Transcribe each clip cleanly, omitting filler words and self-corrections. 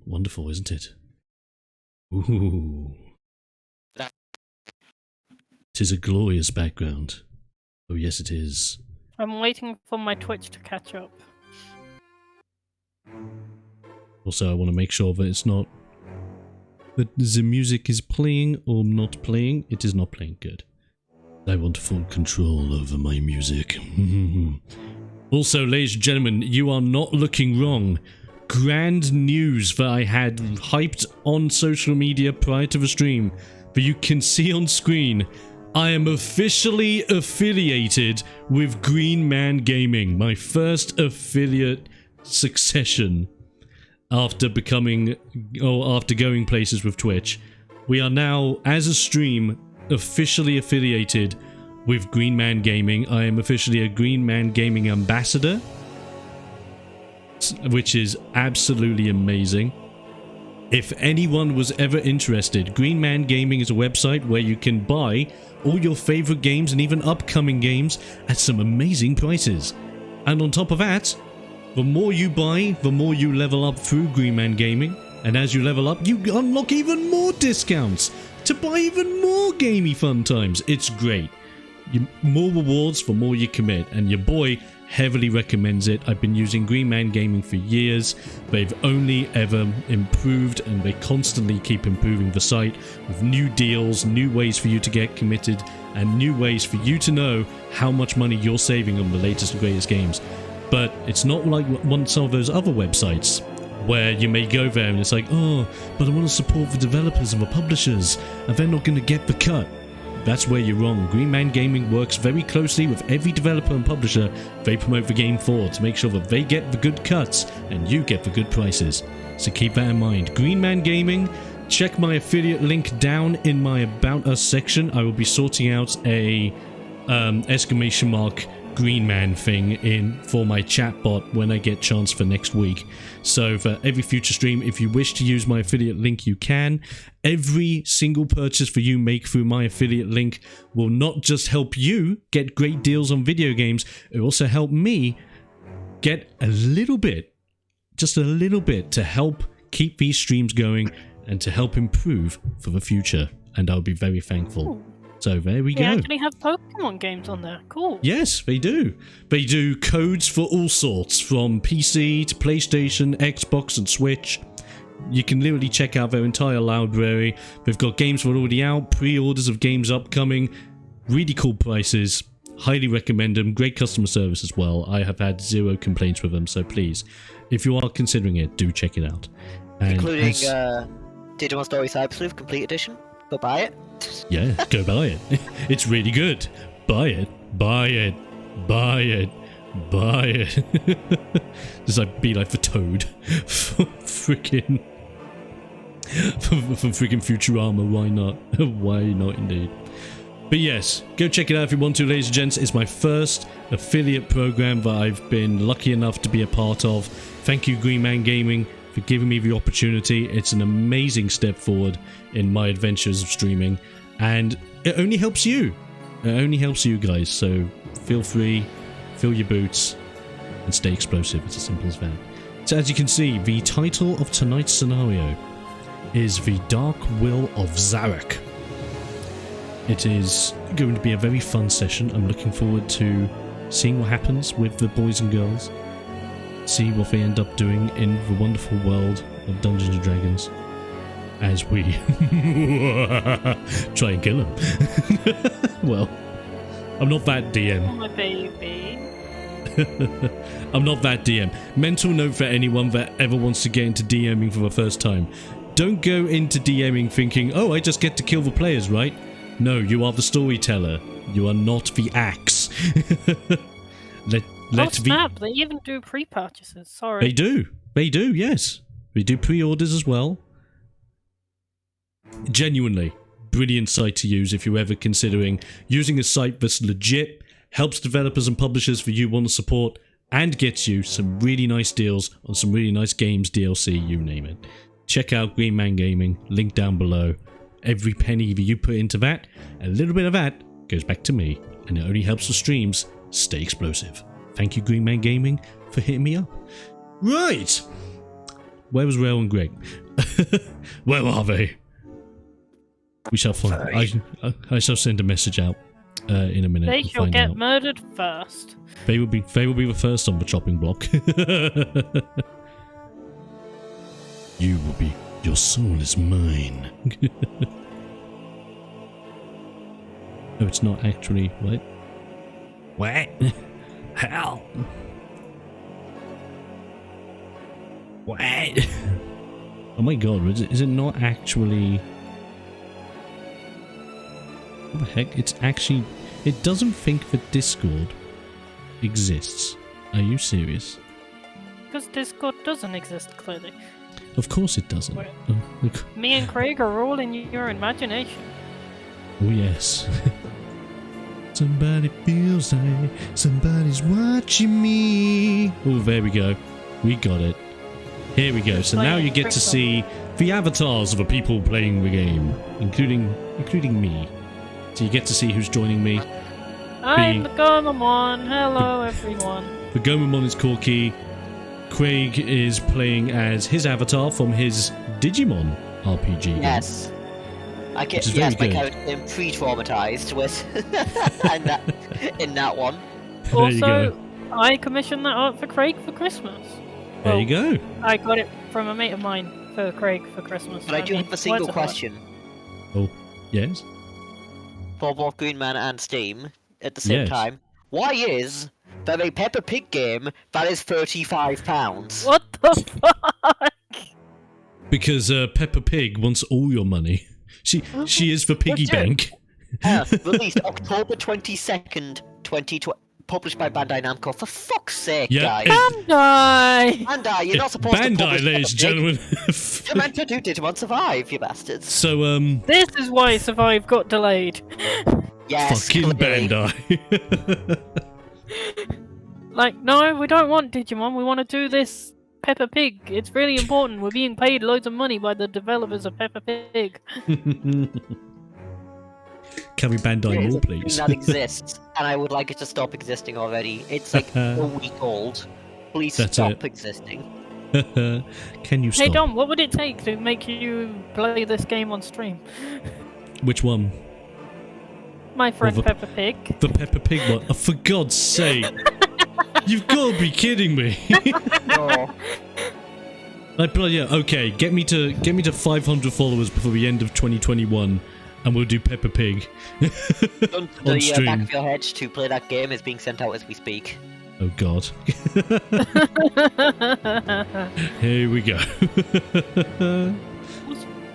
wonderful, isn't it? Ooh. 'Tis a glorious background. Oh yes, it is. I'm waiting for my Twitch to catch up. Also, I want to make sure that it's not... that the music is playing or not playing. It is not playing good. I want full control over my music. Also, ladies and gentlemen, you are not looking wrong. Grand news that I had hyped on social media prior to the stream, but you can see on screen. I am officially affiliated with Green Man Gaming, my first affiliate succession after becoming, or after going places with Twitch. We are now, as a stream, officially affiliated with Green Man Gaming. I am officially a Green Man Gaming ambassador, which is absolutely amazing. If anyone was ever interested, Green Man Gaming is a website where you can buy all your favorite games and even upcoming games at some amazing prices. And on top of that, the more you buy, the more you level up through Green Man Gaming. And as you level up, you unlock even more discounts to buy even more gamey fun times. It's great. More rewards for more you commit, and your boy heavily recommends it. I've been using Green Man Gaming for years. They've only ever improved, and they constantly keep improving the site with new deals, new ways for you to get committed, and new ways for you to know how much money you're saving on the latest and greatest games. But it's not like some of those other websites where you may go there and it's like, oh, but I want to support the developers and the publishers, and they're not going to get the cut. That's where you're wrong. Green Man Gaming works very closely with every developer and publisher they promote the game for to make sure that they get the good cuts and you get the good prices. So keep that in mind. Green Man Gaming, check my affiliate link down in my About Us section. I will be sorting out a exclamation mark Green Man thing in for my chatbot when I get chance for next week. So for every future stream, if you wish to use my affiliate link, you can. Every single purchase for you make through my affiliate link will not just help you get great deals on video games, it will also help me get a little bit, just a little bit, to help keep these streams going and to help improve for the future. And I'll be very thankful. Ooh. So there we go. They actually have Pokemon games on there. Cool. Yes, they do. They do codes for all sorts, from PC to PlayStation, Xbox and Switch. You can literally check out their entire library. They've got games that are already out, pre-orders of games upcoming, really cool prices. Highly recommend them. Great customer service as well. I have had zero complaints with them, so please, if you are considering it, do check it out. And including Digimon Story Cyber Sleuth Complete Edition. Go buy it. Yeah, go buy it. It's really good. Buy it. Buy it. Buy it. Buy it. Just like be like the Toad from freaking Futurama. Why not? Why not indeed? But yes, go check it out if you want to, ladies and gents. It's my first affiliate program that I've been lucky enough to be a part of. Thank you, Green Man Gaming, for giving me the opportunity. It's an amazing step forward in my adventures of streaming, and it only helps you. It only helps you guys, so feel free, fill your boots, and stay explosive. It's as simple as that. So as you can see, the title of tonight's scenario is The Dark Will of Zirack. It is going to be a very fun session. I'm looking forward to seeing what happens with the boys and girls. See what they end up doing in the wonderful world of Dungeons and Dragons as we try and kill him. Well, I'm not that DM. Oh, my baby. I'm not that DM. Mental note for anyone that ever wants to get into DMing for the first time. Don't go into DMing thinking, oh, I just get to kill the players, right? No, you are the storyteller. You are not the axe. Oh snap, they even do pre-purchases, sorry. They do, yes. They do pre-orders as well. Genuinely, brilliant site to use if you're ever considering using a site that's legit, helps developers and publishers that you want to support, and gets you some really nice deals on some really nice games, DLC, you name it. Check out Green Man Gaming, link down below. Every penny that you put into that, a little bit of that goes back to me, and it only helps the streams stay explosive. Thank you, Green Man Gaming, for hitting me up. Right. Where was Rail and Greg? Where are they? We shall find. I shall send a message out in a minute. They and shall find get out. murdered first. They will be the first on the chopping block. You will be. Your soul is mine. Oh, it's not actually. What? What? Hell. What? Oh my god, is it not actually... What the heck? It's actually... It doesn't think that Discord exists. Are you serious? Because Discord doesn't exist, clearly. Of course it doesn't. Wait. Oh, look. Me and Craig are all in your imagination. Oh yes. Somebody feels like somebody's watching me. Oh, there we go. We got it. Here we go. So now you get to see the avatars of the people playing the game, including me. So you get to see who's joining me. I'm the Gomamon. Hello, everyone. The Gomamon is Corky. Craig is playing as his avatar from his Digimon RPG game. Yes. I get, Which is yes, my very good. character's been pre-traumatized with and in that one. There you Also, go. I commissioned that art for Craig for Christmas. There Well, you go. I got it from a mate of mine for Craig for Christmas. But I do mean, have a single words apart. question Oh, yes? for both Green Man and Steam at the same Yes. time. Why is there a Peppa Pig game that is £35? What the fuck? Because Peppa Pig wants all your money. She is the piggy That's it. bank. Released October 22nd, 2020. Published by Bandai Namco. For fuck's sake, Yeah, guys. Bandai! Bandai, you're not supposed to Bandai, publish ladies and Peppa Pig. gentlemen. You're meant to do Digimon Survive, you bastards. So, This is why Survive got delayed. Yes, fucking clearly. Bandai. Like, no, we don't want Digimon. We want to do this Peppa Pig. It's really important. We're being paid loads of money by the developers of Peppa Pig. Can we Bandai It is more, a thing please? that exists, and I would like it to stop existing already. It's like a week old. Please That's stop it. existing. Can you stop? Hey Dom, what would it take to make you play this game on stream? Which one? My friend the- Peppa Pig. The Peppa Pig one? Oh, for God's sake. You've got to be kidding me. No. Like, but yeah, okay, get me to 500 followers before the end of 2021, and we'll do Peppa Pig. The On back stream. of your head to play that game is being sent out as we speak. Oh God. Here we go. So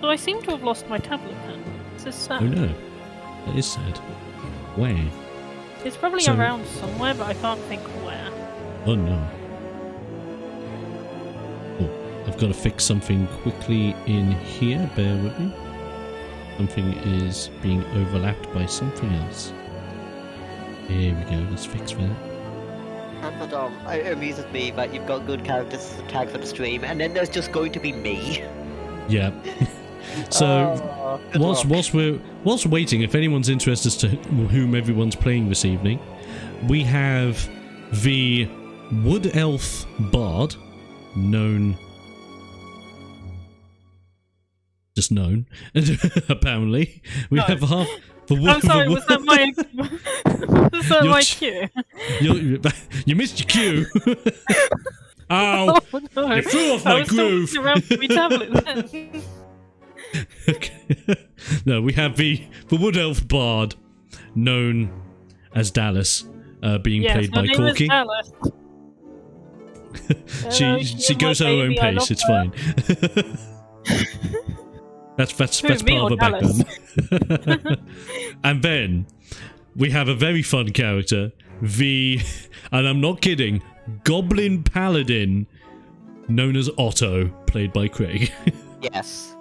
I seem to have lost my tablet pen. This is sad. Oh no, that is sad. Where? It's probably So- around somewhere, but I can't think where. Oh no. Oh, I've got to fix something quickly in here. Bear with me. Something is being overlapped by something else. Here we go. Let's fix that. But it amuses me that you've got good characters as a tag for the stream, and then there's just going to be me. Yeah. So. Good luck. Whilst we're waiting, if anyone's interested as to whom everyone's playing this evening, we have the Wood Elf Bard, just known, apparently. We have half the Wood. I'm sorry, was that my was that Your my ch- cue? You missed your cue. Ow! Oh no! You threw off I my was still groove. looking around for my tablet then. Okay. No, we have the Wood Elf Bard, known as Dallas, being Yes, played her by name Corky. is Alice. Hello, She you're goes my at her own baby, I pace. love It's her. fine. that's Who, part me of or the Dallas? background. And then we have a very fun character, and I'm not kidding, Goblin Paladin, known as Otto, played by Craig. Yes.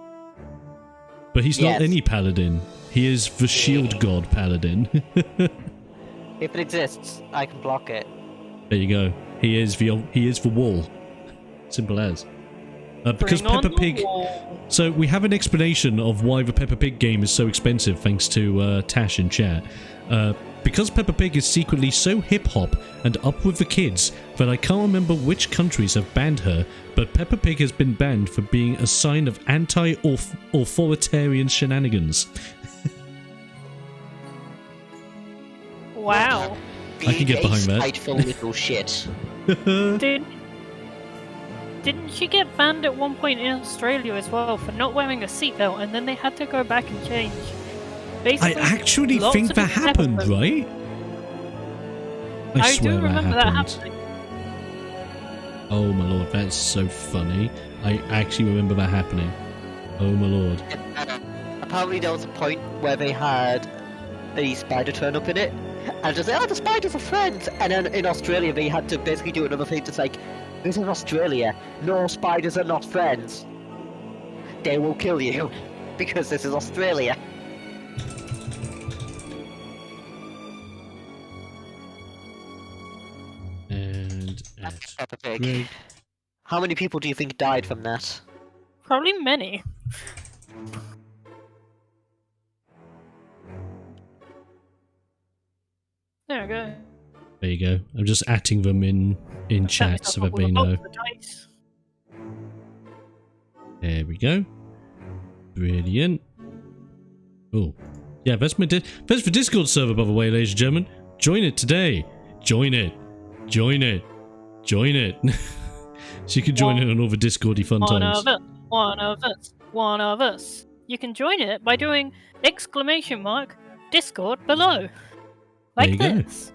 But he's not Yes. any paladin. He is the shield god paladin. If it exists, I can block it. There you go. He is the wall. Simple as. Because Bring on Peppa the Pig. wall. So we have an explanation of why the Peppa Pig game is so expensive, thanks to Tash in chat. Because Peppa Pig is secretly so hip-hop and up with the kids that I can't remember which countries have banned her, but Peppa Pig has been banned for being a sign of anti-authoritarian shenanigans. Wow. I can get behind that. Spiteful little shit. Didn't she get banned at one point in Australia as well for not wearing a seatbelt, and then they had to go back and change? I Basically, actually lots think of that different happened, episodes. right? I swear do remember that happened. happening. Oh my lord, that's so funny. I actually remember that happening. Oh my lord. Apparently there was a point where they had a spider turn up in it, and just say, oh, the spiders are friends! And then in Australia they had to basically do another thing that's like, this is Australia, no spiders are not friends. They will kill you, because this is Australia. And That's Peppa Pig. Greg. How many people do you think died from that? Probably many. There we go. There you go. I'm just atting them in chat so that they know. There we go. Brilliant. Oh, yeah. That's that's the Discord server, by the way, ladies and gentlemen. Join it today. Join it. Join it. Join it. So you can join in on all the Discordy fun times. One of us. You can join it by doing !Discord below. Like you go. this.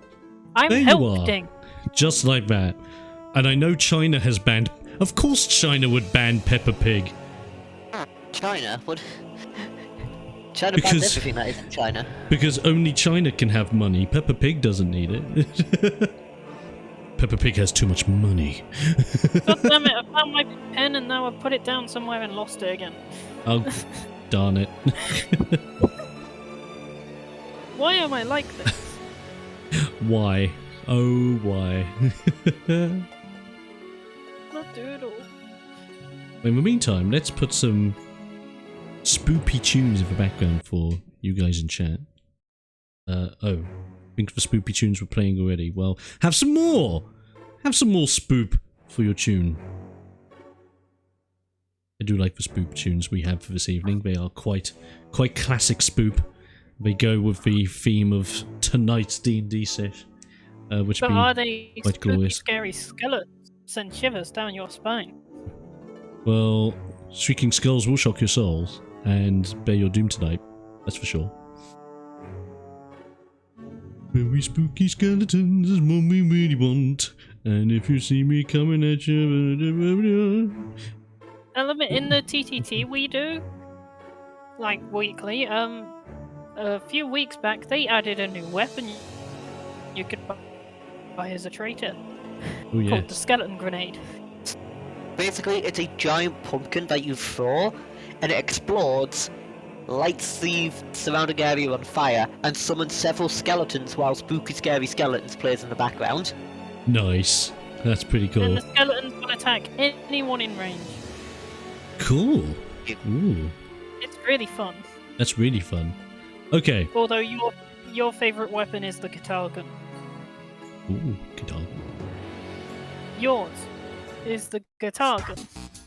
I'm There you helping. Just like that. And I know China has banned. Of course, China would ban Peppa Pig. China? What? China Because- bans everything that isn't China. Because only China can have money. Peppa Pig doesn't need it. Peppa Pig has too much money. God damn it, I found my pen and now I've put it down somewhere and lost it again. Oh, darn it. Why am I like this? Why? Oh, why? Not doodle. In the meantime, let's put some spoopy tunes in the background for you guys in chat. Oh, I think the spoopy tunes were playing already. Well, have some more! Have some more spoop for your tune. I do like the spoop tunes we have for this evening. They are quite classic spoop. They go with the theme of tonight's D&D set, which But be are they quite spooky, glorious. scary skeletons? Send shivers down your spine. Well, shrieking skulls will shock your souls and bear your doom tonight. That's for sure. Very spooky skeletons is what we really want. And if you see me coming at you... Element in the TTT we do, like weekly, a few weeks back they added a new weapon you could buy as a traitor. Oh Called the yes. skeleton grenade. Basically, it's a giant pumpkin that you throw, and it explodes, lights the surrounding area on fire, and summons several skeletons while spooky scary skeletons plays in the background. Nice. That's pretty And cool. the skeletons will attack anyone in range. Cool. Ooh. It's really fun. That's really fun. Okay. Although your favorite weapon is the guitar gun. Ooh, guitar. Yours is the guitar gun.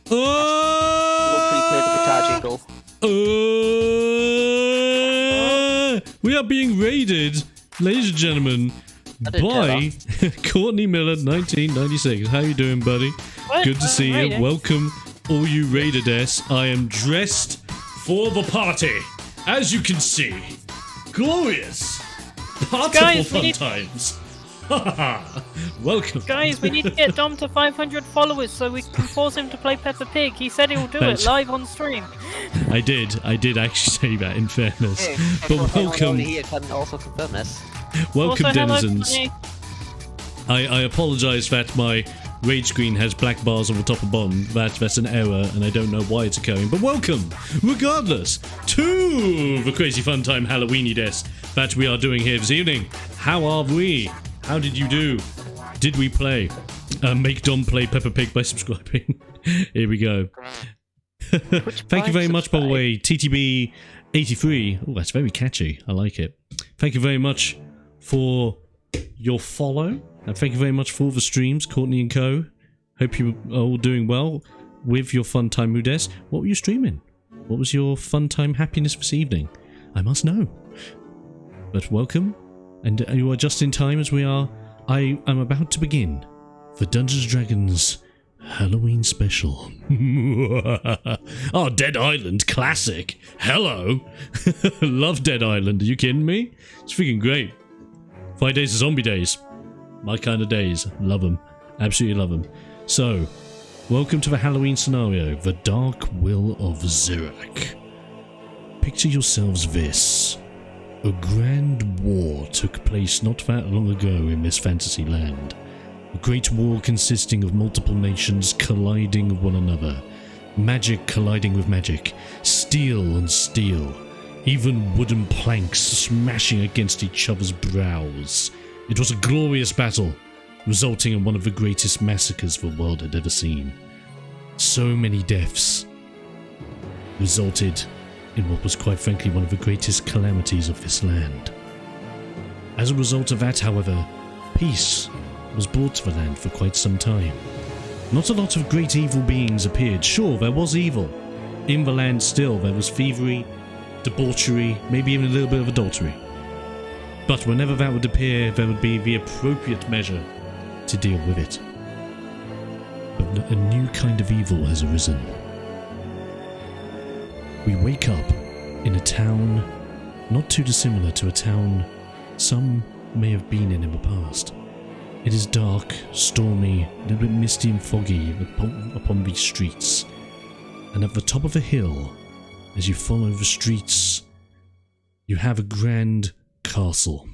Hopefully play the guitar jingle. We are being raided, ladies and gentlemen, I didn't by Courtney Miller, 1996. How you doing, buddy? What? Good to see you. Raided? Welcome, all you Raider-des. I am dressed for the party, as you can see. Glorious, partyful Guys, we fun need- times. Welcome. Guys, we need to get Dom to 500 followers so we can force him to play Peppa Pig. He said he'll do Thanks. it live on stream. I did actually say that, in fairness. Hey, But everyone welcome, here can also confirm this. welcome Also, hello, denizens. Connie. I apologise that my rage screen has black bars on the top and bottom. That's an error, and I don't know why it's occurring. But welcome, regardless, to the crazy fun time Halloweeny des that we are doing here this evening. How are we? How did you do? Did we play? Make Dom play Peppa Pig by subscribing. Here we go. Thank you very much, by the way, TTB83. Oh, that's very catchy. I like it. Thank you very much for your follow. And thank you very much for all the streams, Courtney and co. Hope you are all doing well with your fun time, Mudes. What were you streaming? What was your fun time happiness this evening? I must know. But welcome, and you are just in time as I am about to begin the Dungeons & Dragons Halloween special. Oh, Dead Island classic. Hello. Love Dead Island. Are you kidding me? It's freaking great. 5 days of zombie days. My kind of days. Love them. Absolutely love them. So, welcome to the Halloween scenario, the Dark Will of Zirack. Picture yourselves this. A grand war took place not that long ago in this fantasy land. A great war consisting of multiple nations colliding with one another. Magic colliding with magic. Steel on steel. Even wooden planks smashing against each other's brows. It was a glorious battle, resulting in one of the greatest massacres the world had ever seen. So many deaths resulted in what was quite frankly one of the greatest calamities of this land. As a result of that, however, peace was brought to the land for quite some time. Not a lot of great evil beings appeared. Sure, there was evil in the land still. There was thievery, debauchery, maybe even a little bit of adultery. But whenever that would appear, there would be the appropriate measure to deal with it. But a new kind of evil has arisen. We wake up in a town not too dissimilar to a town some may have been in the past. It is dark, stormy, a little bit misty and foggy upon these streets. And at the top of a hill, as you follow the streets, you have a grand castle.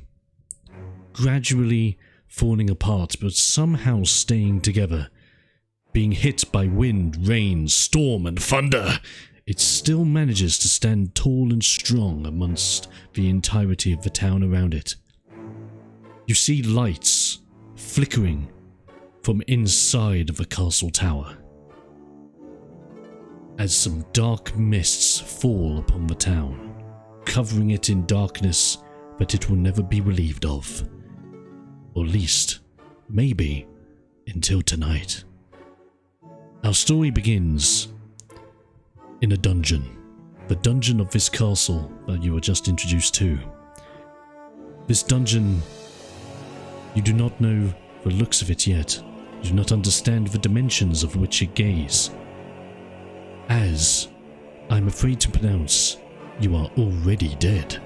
Gradually falling apart, but somehow staying together. Being hit by wind, rain, storm, and thunder, it still manages to stand tall and strong amongst the entirety of the town around it. You see lights flickering from inside of the castle tower, as some dark mists fall upon the town, covering it in darkness that it will never be relieved of. Or at least, maybe, until tonight. Our story begins in a dungeon. The dungeon of this castle that you were just introduced to. This dungeon, you do not know the looks of it yet. You do not understand the dimensions of which it gaze. As, I'm afraid to pronounce, you are already dead.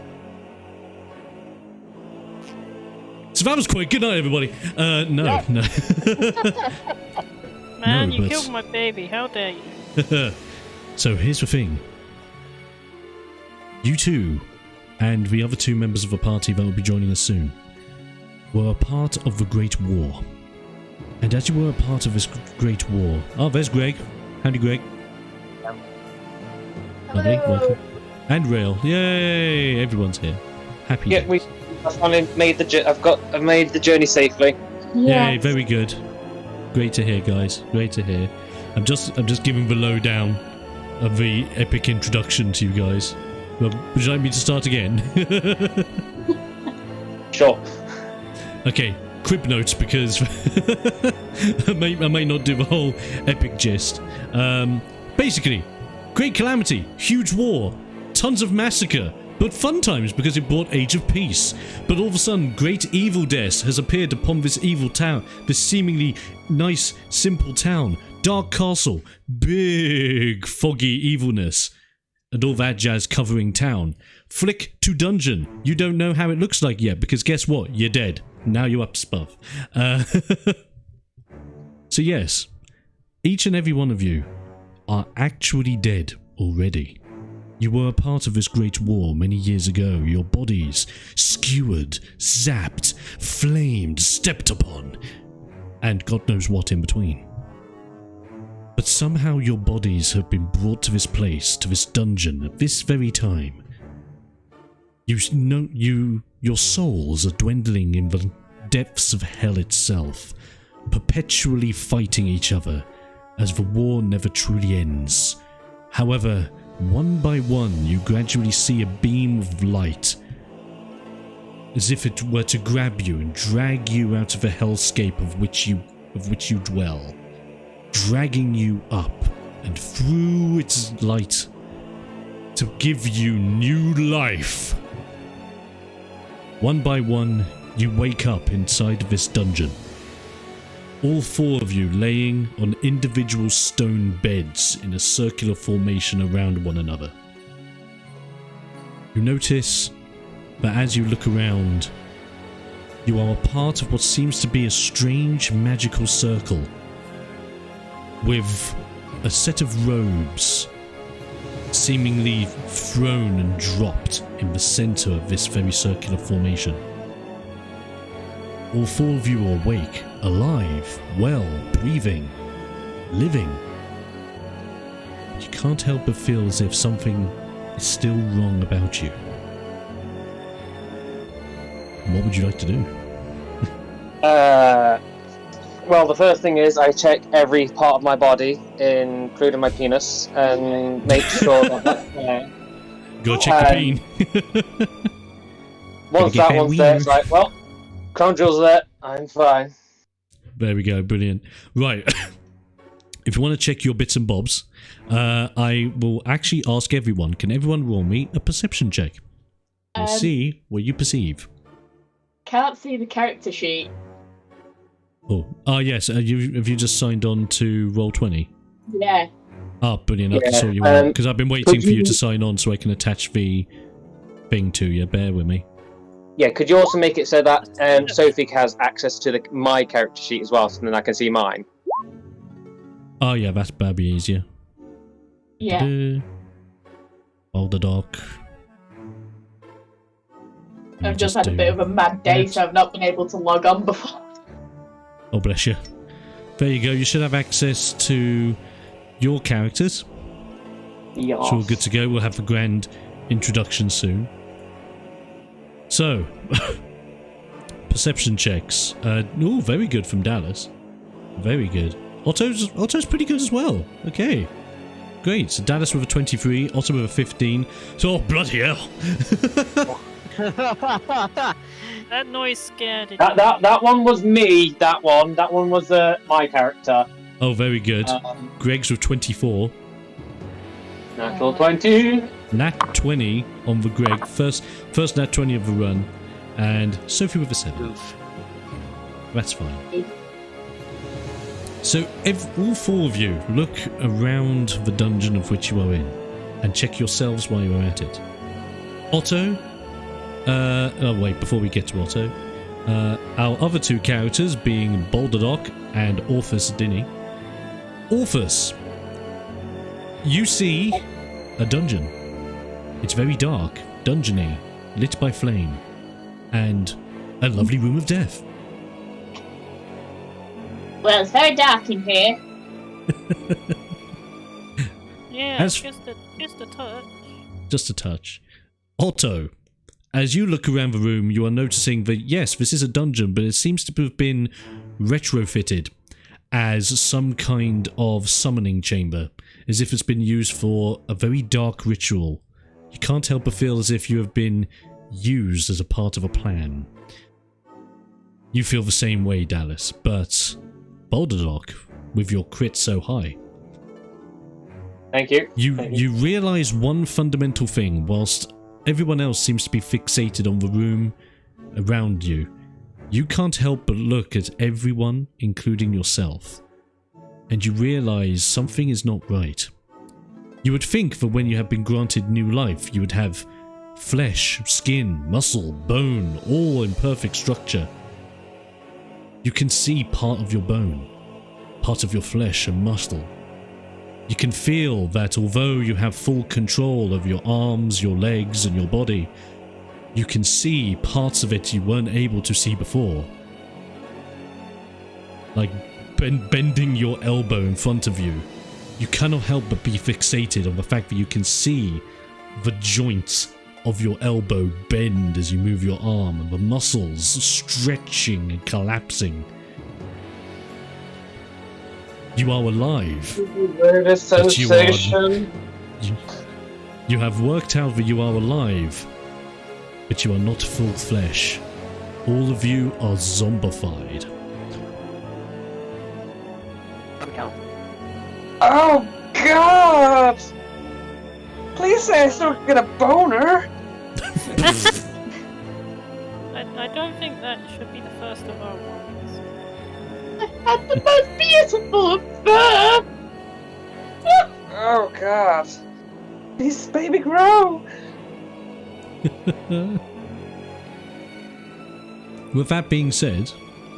So that was quick. Good night, everybody. No. Man, No, you but- killed my baby. How dare you? So here's the thing. You two, and the other two members of the party that will be joining us soon, were a part of the Great War. And as you were a part of this Great War... Oh, there's Greg. Howdy, Greg. Lovely, welcome. And Rail. Yay! Everyone's here. Happy Yeah, days. I finally made I've made the journey safely. Yay, very good. Great to hear, guys. Great to hear. I'm just giving the lowdown of the epic introduction to you guys. Would you like me to start again? Sure. Okay, crib notes because I may not do the whole epic gist. Basically, great calamity, huge war, tons of massacre, but fun times because it brought Age of Peace. But all of a sudden, great evil death has appeared upon this evil town, this seemingly nice, simple town. Dark castle, big foggy evilness, and all that jazz covering town. Flick to dungeon. You don't know how it looks like yet because guess what? You're dead. Now you're up to spuff. So yes, each and every one of you are actually dead already. You were a part of this great war many years ago. Your bodies skewered, zapped, flamed, stepped upon, and God knows what in between. But somehow your bodies have been brought to this place, to this dungeon, at this very time. Your souls are dwindling in the depths of hell itself, perpetually fighting each other, as the war never truly ends. However, one by one, you gradually see a beam of light, as if it were to grab you and drag you out of the hellscape of which you dwell, dragging you up and through its light to give you new life. One by one, you wake up inside this dungeon. All four of you laying on individual stone beds in a circular formation around one another. You notice that as you look around, you are a part of what seems to be a strange magical circle with a set of robes seemingly thrown and dropped in the center of this very circular formation. All four of you are awake, alive, well, breathing, living. You can't help but feel as if something is still wrong about you. What would you like to do? Well, the first thing is I check every part of my body, including my penis, and make sure that that's there. Go check the peen. Once that one's there, it's like, well, crown jewels are there, I'm fine. There we go, brilliant. Right, if you want to check your bits and bobs, I will actually ask everyone, can everyone roll me a perception check? We'll see what you perceive. Can't see the character sheet. Oh, yes, have you just signed on to Roll20? Yeah. Ah, brilliant, I can sort you out, because I've been waiting for you to sign on so I can attach the thing to you, bear with me. Yeah, could you also make it so that Sophie has access to my character sheet as well, so then I can see mine? Oh yeah, that'd be easier. Yeah. Hold the dock. I've just had a bit of a mad day, so I've not been able to log on before. Oh, bless you. There you go, you should have access to your characters. Yes. So we're good to go, we'll have a grand introduction soon. So, perception checks. Oh, very good from Dallas. Very good. Otto's pretty good as well. Okay. Great. So Dallas with a 23, Otto with a 15. So, oh, bloody hell. That noise scared it. That one was me, that one. That one was my character. Oh, very good. Greg's with 24. Natural 20. Nat 20 on the Greg. First Nat 20 of the run. And Sophie with a 7. Oof. That's fine. So, all four of you look around the dungeon of which you are in and check yourselves while you are at it. Otto. Oh, wait, before we get to Otto. Our other two characters being Balderdock and Orphus Dinny. Orphus. You see a dungeon. It's very dark, dungeony, lit by flame, and a lovely room of death. Well, it's very dark in here. Yeah, just a touch. Just a touch. Otto, as you look around the room, you are noticing that, yes, this is a dungeon, but it seems to have been retrofitted as some kind of summoning chamber, as if it's been used for a very dark ritual. You can't help but feel as if you have been used as a part of a plan. You feel the same way, Dallas, but Balderdock, with your crit so high. Thank you. You realise one fundamental thing, whilst everyone else seems to be fixated on the room around you. You can't help but look at everyone, including yourself, and you realise something is not right. You would think that when you have been granted new life, you would have flesh, skin, muscle, bone, all in perfect structure. You can see part of your bone, part of your flesh and muscle. You can feel that although you have full control of your arms, your legs, and your body, you can see parts of it you weren't able to see before. Like bending your elbow in front of you. You cannot help but be fixated on the fact that you can see the joints of your elbow bend as you move your arm, and the muscles stretching and collapsing. You are alive. Weirdest But you are- sensation. You have worked out that you are alive, but you are not full flesh. All of you are zombified. Oh God! Please say I still get a boner. I don't think that should be the first of our warnings. I had the most beautiful of fur! Oh God! Please, baby, grow. With that being said,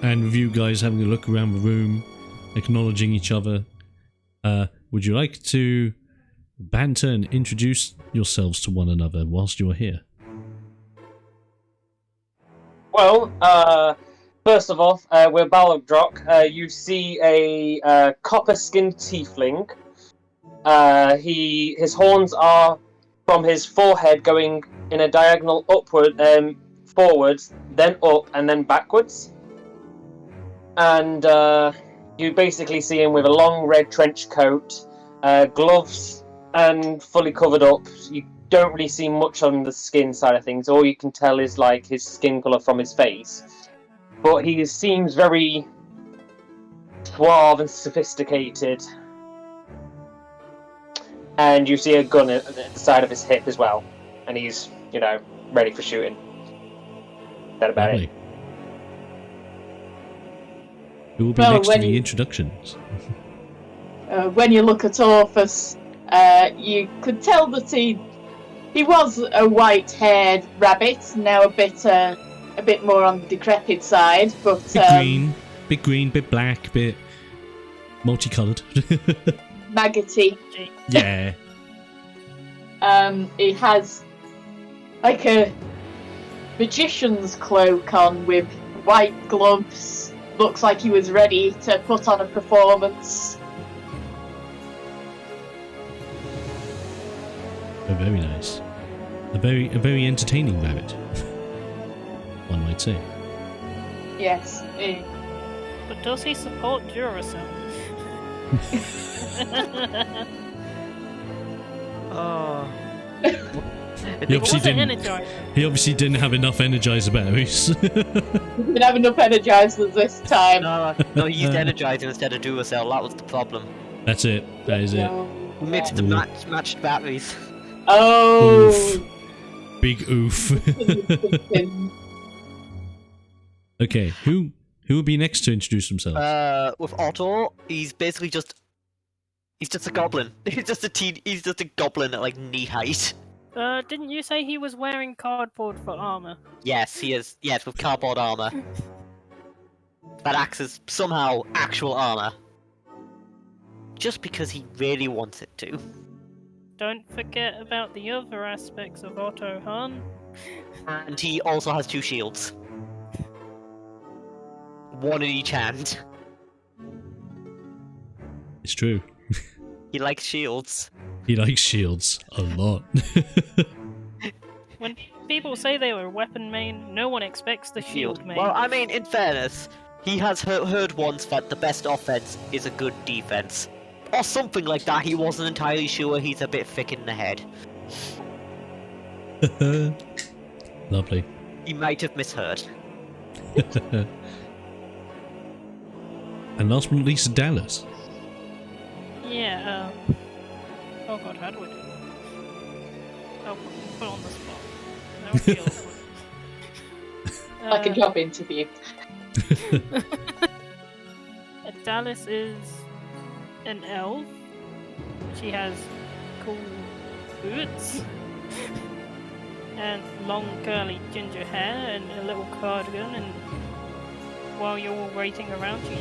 and with you guys having a look around the room, acknowledging each other, would you like to banter and introduce yourselves to one another whilst you're here? Well, first of all, we're Balogdrock. You see a copper-skinned tiefling. His horns are from his forehead going in a diagonal upward, forwards, then up, and then backwards. And you basically see him with a long red trench coat, gloves, and fully covered up. You don't really see much on the skin side of things. All you can tell is like his skin color from his face. But he seems very suave and sophisticated. And you see a gun at the side of his hip as well. And he's, ready for shooting. That about Lovely. it. Who will be Well, next to when the you- introductions? When you look at Orpheus, you could tell that he was a white-haired rabbit, now a bit more on the decrepit side, but Bit green, bit black, bit multicolored. maggoty. Yeah. He has like a magician's cloak on with white gloves. Looks like he was ready to put on a performance. Oh, very nice. A very entertaining rabbit. One might say. Yes. But does he support Duracell? Oh. He obviously Was it didn't. Energizer? He obviously didn't have enough Energizer batteries. We didn't have enough energizers this time. No, he used Energizer instead of Duracell. That was the problem. That's it. That is it. He mixed the Ooh. matched batteries. Oh. Oof. Big oof. Okay, who will be next to introduce themselves? With Otto, he's basically just a goblin. He's just a goblin at like knee height. Didn't you say he was wearing cardboard for armor? Yes, he is. Yes, with cardboard armor. That acts as somehow actual armor. Just because he really wants it to. Don't forget about the other aspects of Otto Hahn. And he also has 2 shields. One in each hand. It's true. He likes shields. He likes shields a lot. When people say they were weapon main, no one expects the shield main. Well, I mean, in fairness, he has heard once that the best offense is a good defense. Or something like that. He wasn't entirely sure. He's a bit thick in the head. Lovely. He might have misheard. And last but not least, Dallas. Yeah, oh god, how do I do that? Oh, put on the spot. That would be awkward. Like a job interview. Dallas is an elf. She has cool boots and long curly ginger hair and a little cardigan, and while you're all waiting around she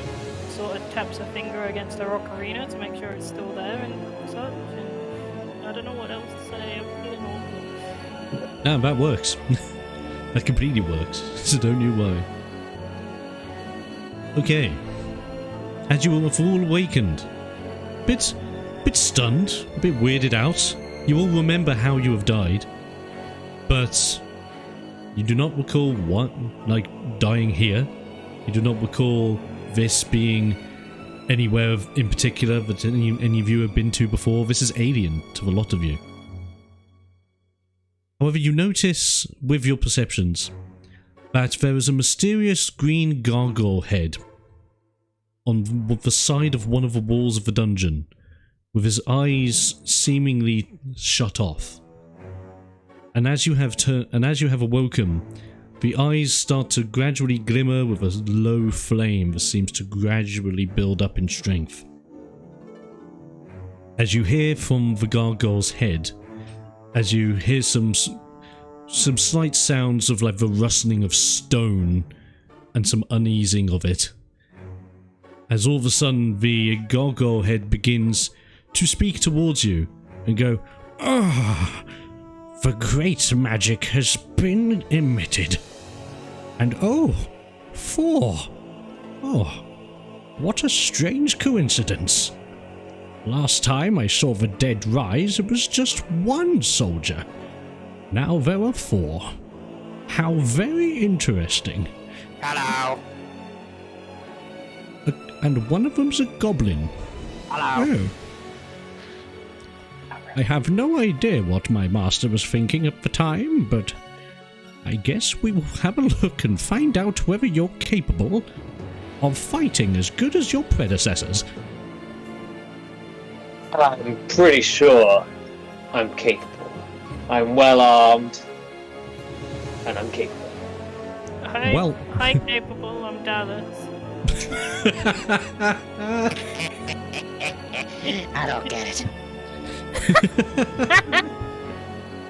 sort of taps her finger against the ocarina to make sure it's still there and such, and I don't know what else to say. I'm feeling awful. No, that works. That completely works, so don't you worry. Okay. As you have all awakened, bit stunned, a bit weirded out, you all remember how you have died, but you do not recall what, like, dying here. You do not recall this being anywhere in particular that any of you have been to before. This is alien to a lot of you. However, you notice with your perceptions that there is a mysterious green gargoyle head on the side of one of the walls of the dungeon, with his eyes seemingly shut off. And as you have awoken, the eyes start to gradually glimmer with a low flame that seems to gradually build up in strength. As you hear from the gargoyle's head, as you hear some slight sounds of like the rustling of stone and some uneasing of it, as all of a sudden the gargoyle head begins to speak towards you and go, "Ah, the great magic has been emitted. And oh, what a strange coincidence. Last time I saw the dead rise, it was just one soldier. Now there are 4. How very interesting. Hello. And one of them's a goblin. Hello. Oh. I have no idea what my master was thinking at the time, but I guess we will have a look and find out whether you're capable of fighting as good as your predecessors. I'm pretty sure I'm capable. I'm well armed, and I'm capable. Hi, capable. I'm Dallas. I don't get it.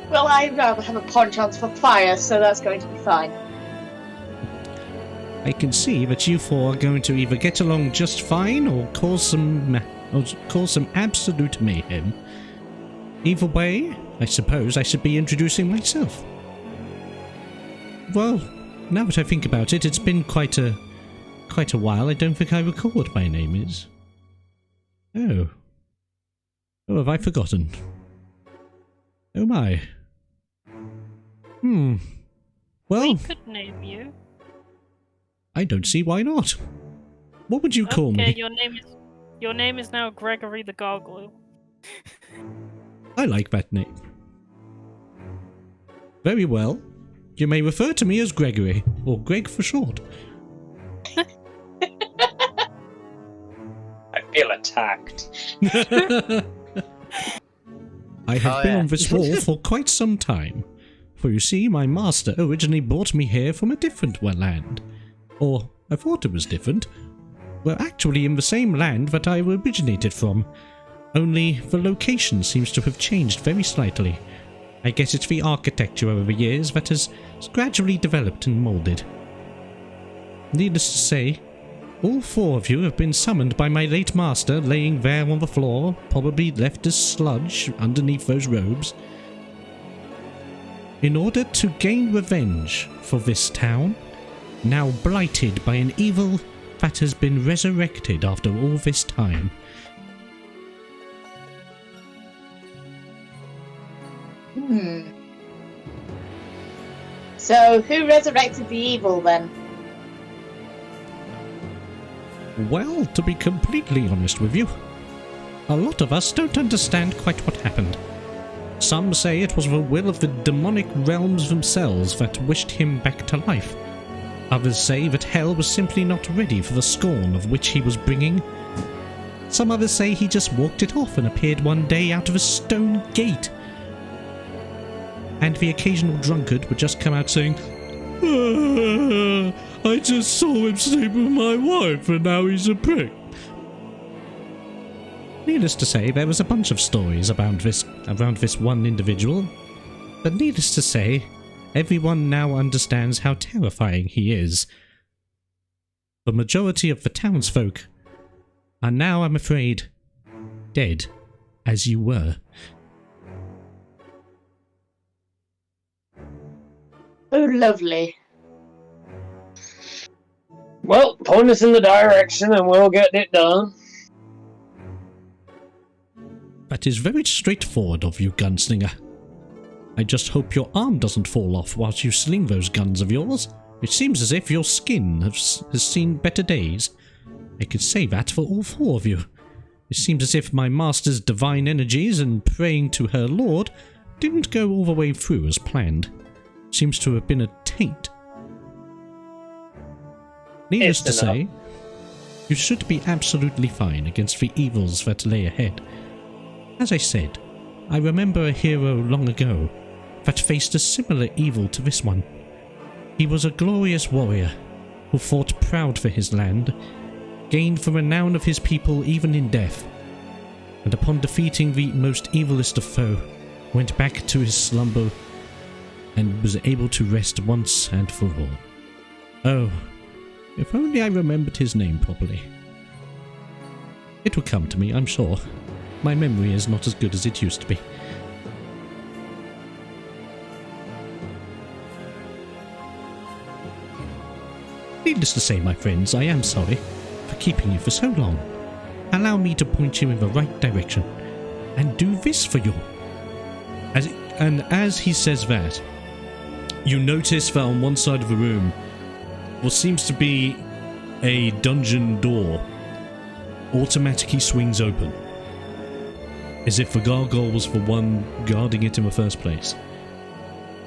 Well, I'd rather have a penchant for fire, so that's going to be fine. I can see that you 4 are going to either get along just fine or cause some absolute mayhem. Either way, I suppose I should be introducing myself. Well, now that I think about it, it's been quite a while. I don't think I recall what my name is. Oh, have I forgotten? Oh my. Well, We could name you. I don't see why not. What would you call me? Okay, your name is now Gregory the Gargoyle. I like that name. Very well. You may refer to me as Gregory, or Greg for short. I feel attacked. I have been on this wall for quite some time. For you see, my master originally brought me here from a different land. Or, I thought it was different. We're actually in the same land that I originated from. Only, the location seems to have changed very slightly. I guess it's the architecture over the years that has gradually developed and moulded. Needless to say, all 4 of you have been summoned by my late master laying there on the floor, probably left as sludge underneath those robes, in order to gain revenge for this town, now blighted by an evil that has been resurrected after all this time. So, who resurrected the evil then? Well, to be completely honest with you, a lot of us don't understand quite what happened. Some say it was the will of the demonic realms themselves that wished him back to life. Others say that hell was simply not ready for the scorn of which he was bringing. Some others say he just walked it off and appeared one day out of a stone gate. And the occasional drunkard would just come out saying, I just saw him sleep with my wife and now he's a prick. Needless to say, there was a bunch of stories around this one individual, but needless to say, everyone now understands how terrifying he is. The majority of the townsfolk are now, I'm afraid, dead, as you were. Oh, lovely. Well, point us in the direction and we'll get it done. That is very straightforward of you, gunslinger. I just hope your arm doesn't fall off whilst you sling those guns of yours. It seems as if your skin has seen better days. I could say that for all 4 of you. It seems as if my master's divine energies and praying to her lord didn't go all the way through as planned. Seems to have been a taint. Needless to say, you should be absolutely fine against the evils that lay ahead. As I said, I remember a hero long ago that faced a similar evil to this one. He was a glorious warrior who fought proud for his land, gained the renown of his people even in death, and upon defeating the most evilest of foe, went back to his slumber and was able to rest once and for all. Oh, if only I remembered his name properly. It will come to me, I'm sure. My memory is not as good as it used to be. Needless to say, my friends, I am sorry for keeping you for so long. Allow me to point you in the right direction and do this for you. As he says that, you notice that on one side of the room, what seems to be a dungeon door automatically swings open, as if the gargoyle was the one guarding it in the first place.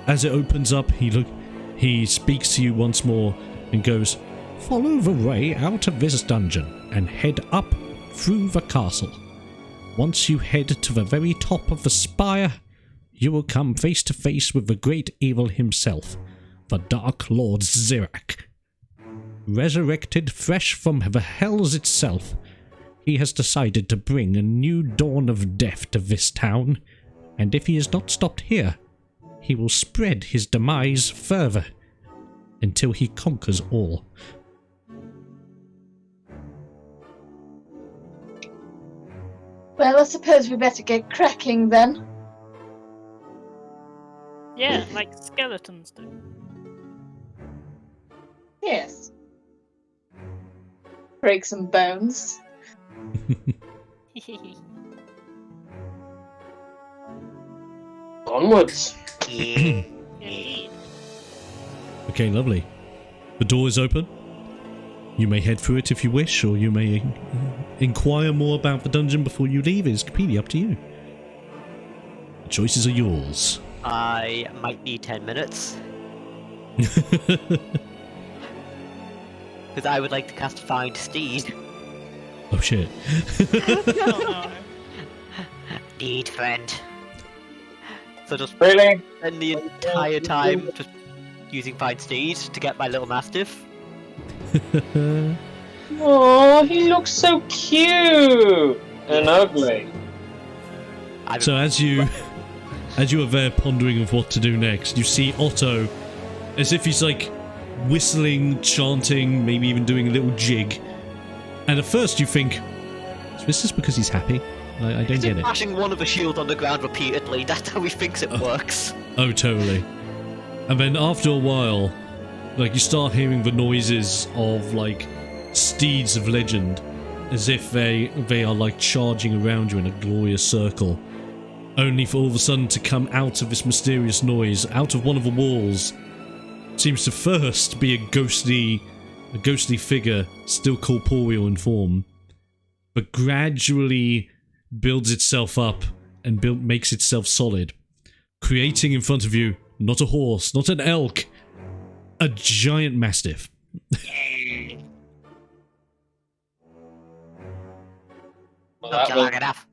As it opens up, he speaks to you once more and goes, "Follow the way out of this dungeon and head up through the castle. Once you head to the very top of the spire, you will come face to face with the great evil himself, the Dark Lord Zirack. Resurrected fresh from the hells itself, he has decided to bring a new dawn of death to this town, and if he is not stopped here, he will spread his demise further until he conquers all." Well, I suppose we better get cracking then. Yeah, like skeletons do. Yes. Break some bones. Onwards. Indeed. Okay, lovely. The door is open. You may head through it if you wish, or you may inquire more about the dungeon before you leave. It is completely up to you. The choices are yours. I might need 10 minutes. Because I would like to cast Find Steed. Oh shit. Oh, no. Need friend. So just Really? spend the entire time just using Find Steed to get my little mastiff. Oh, he looks so cute and ugly. So as you are there pondering of what to do next, you see Otto, as if he's like whistling, chanting, maybe even doing a little jig. And at first you think, is this just because he's happy? I don't get it. Smashing one of the shields on the ground repeatedly, that's how he thinks it works. Oh, totally. And then after a while, like, you start hearing the noises of, like, steeds of legend, as if they are, like, charging around you in a glorious circle, only for all of a sudden to come out of this mysterious noise, out of one of the walls, seems to first be a ghostly figure, still corporeal in form, but gradually builds itself up and makes itself solid, creating in front of you not a horse, not an elk, a giant mastiff. Well, Not that, long was, enough.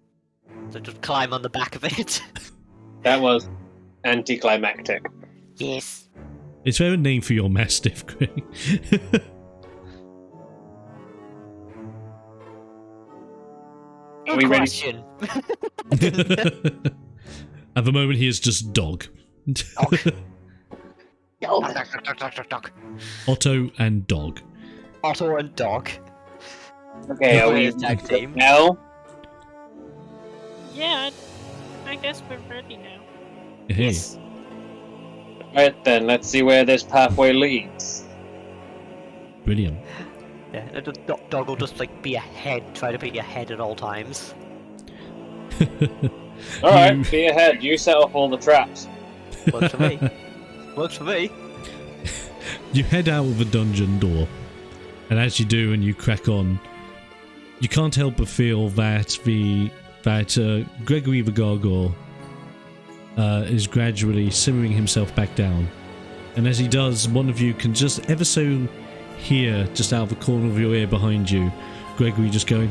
So just climb on the back of it. that was anticlimactic. Yes. Is there a name for your mastiff, Greg? Are we ready? Question. At the moment, he is just dog. Dog, dog, dog, dog, dog. Otto and dog. Otto and dog. Okay, are we Tag team. now? Yeah, I guess we're ready now. Hey. Yes. Right then, let's see where this pathway leads. Brilliant. Yeah, and the dog will just like be ahead, try to be ahead at all times. Alright, be ahead. You set off all the traps. Works for me. Works for me. You head out of the dungeon door, and as you do and you crack on, you can't help but feel that Gregory the Gargoyle is gradually simmering himself back down. And as he does, one of you can just ever so hear, just out of the corner of your ear behind you, Gregory just going,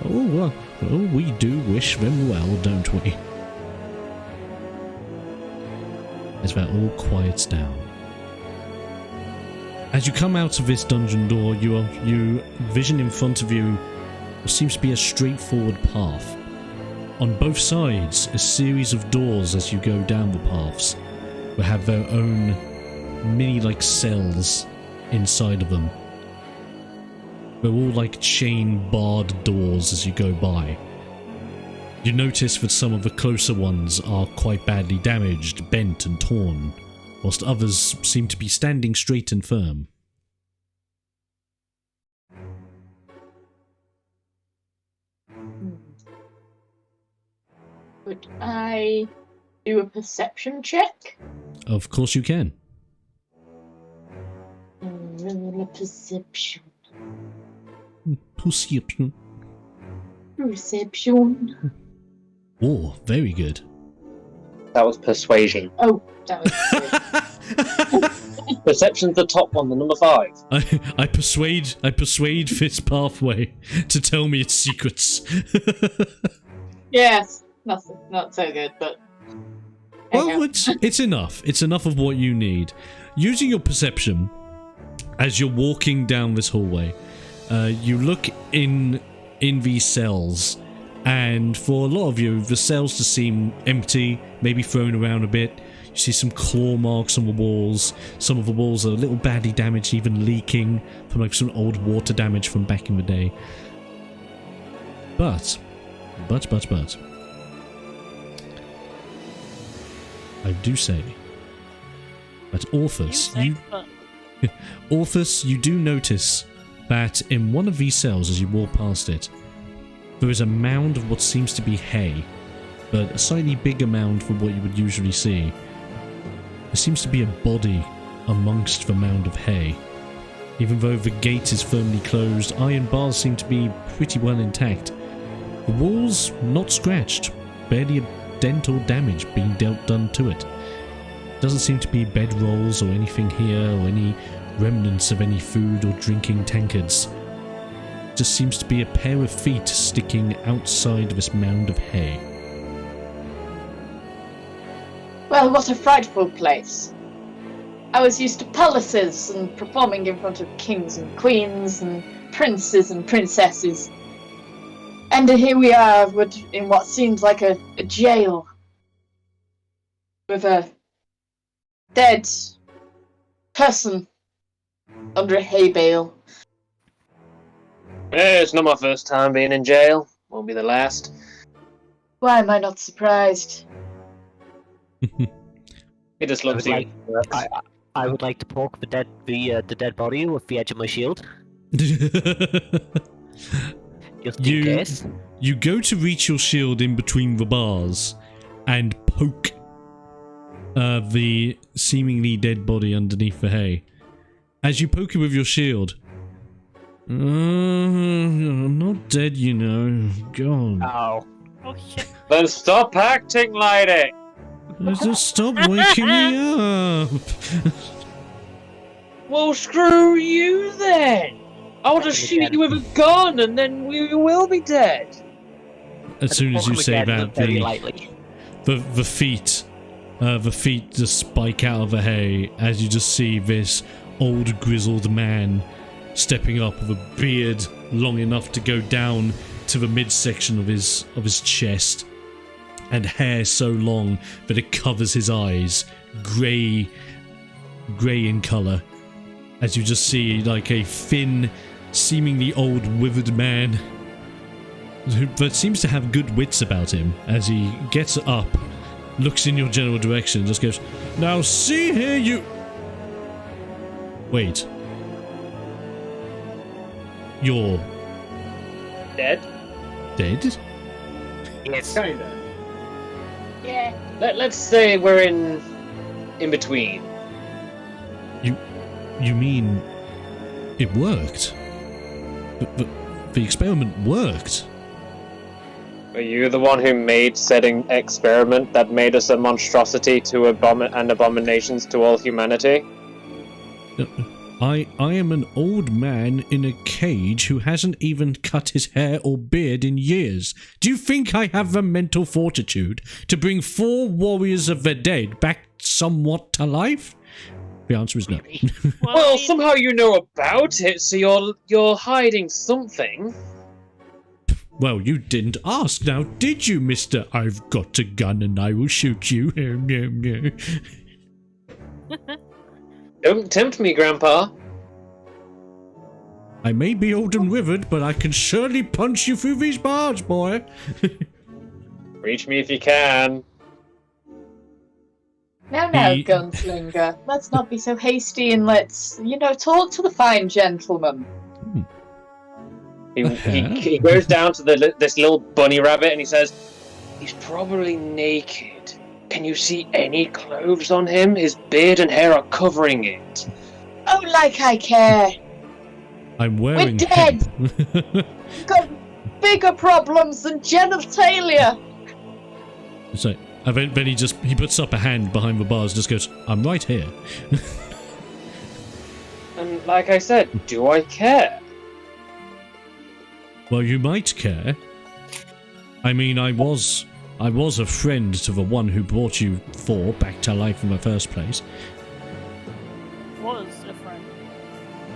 "Oh, well, we do wish them well, don't we?" As that all quiets down. As you come out of this dungeon door, you vision in front of you what seems to be a straightforward path. On both sides, a series of doors as you go down the paths will have their own mini-like cells inside of them. They're all like chain-barred doors as you go by. You notice that some of the closer ones are quite badly damaged, bent and torn, whilst others seem to be standing straight and firm. Could I do a perception check? Of course you can. Roll a perception. Perception. Perception. Oh, very good. That was persuasion. Oh, that was Perception's the top one, the number 5. I persuade this pathway to tell me its secrets. yes. Nothing, not so good, but Well, it's enough. It's enough of what you need. Using your perception, as you're walking down this hallway, you look in these cells, and for a lot of you, the cells just seem empty, maybe thrown around a bit. You see some claw marks on the walls. Some of the walls are a little badly damaged, even leaking from like some old water damage from back in the day. But. I do say that Orthus, Orthus, you do notice that in one of these cells, as you walk past it, there is a mound of what seems to be hay, but a slightly bigger mound than what you would usually see. There seems to be a body amongst the mound of hay. Even though the gate is firmly closed, iron bars seem to be pretty well intact. The walls not scratched, barely a dent or damage being done to it. Doesn't seem to be bedrolls or anything here, or any remnants of any food or drinking tankards. Just seems to be a pair of feet sticking outside of this mound of hay. well, what a frightful place. I was used to palaces and performing in front of kings and queens and princes and princesses. And here we are in what seems like a jail with a dead person under a hay bale. It's not my first time being in jail. Won't be the last. Why am I not surprised? It just looks I would like to poke the dead body with the edge of my shield. Just in case. You go to reach your shield in between the bars and poke the seemingly dead body underneath the hay. As you poke it with your shield, I'm not dead, you know. God. Oh. Oh shit. Then stop acting like it! Just stop waking me up. Well, screw you then! I'll just shoot you with a gun and then you will be dead! As soon as you say that, very lightly. the feet just spike out of the hay as you just see this old grizzled man stepping up with a beard long enough to go down to the midsection of his chest, and hair so long that it covers his eyes, grey in colour, as you just see like a thin, seemingly old withered man that seems to have good wits about him. As he gets up, looks in your general direction, just goes, "Now see here, you..." Wait. You're Dead? dead? Yes. Kinda. Yeah. Let's say we're in between. You mean it worked? the experiment worked. Were you the one who made said experiment that made us a monstrosity to and abominations to all humanity? I am an old man in a cage who hasn't even cut his hair or beard in years. Do you think I have the mental fortitude to bring 4 warriors of the dead back somewhat to life? The answer is no. Well, somehow you know about it, so you're hiding something. Well, you didn't ask now, did you, mister? I've got a gun and I will shoot you. Don't tempt me, Grandpa. I may be old and withered, but I can surely punch you through these bars, boy. Reach me if you can. Now, gunslinger, let's not be so hasty and let's, talk to the fine gentleman. He goes down to this little bunny rabbit and he says, "He's probably naked. Can you see any clothes on him? His beard and hair are covering it." Oh, like I care. I'm wearing We're dead. Got bigger problems than genitalia. So, then he puts up a hand behind the bars and just goes, "I'm right here." And like I said, do I care? Well, you might care. I mean, I was a friend to the one who brought you 4 back to life in the first place. Was a friend.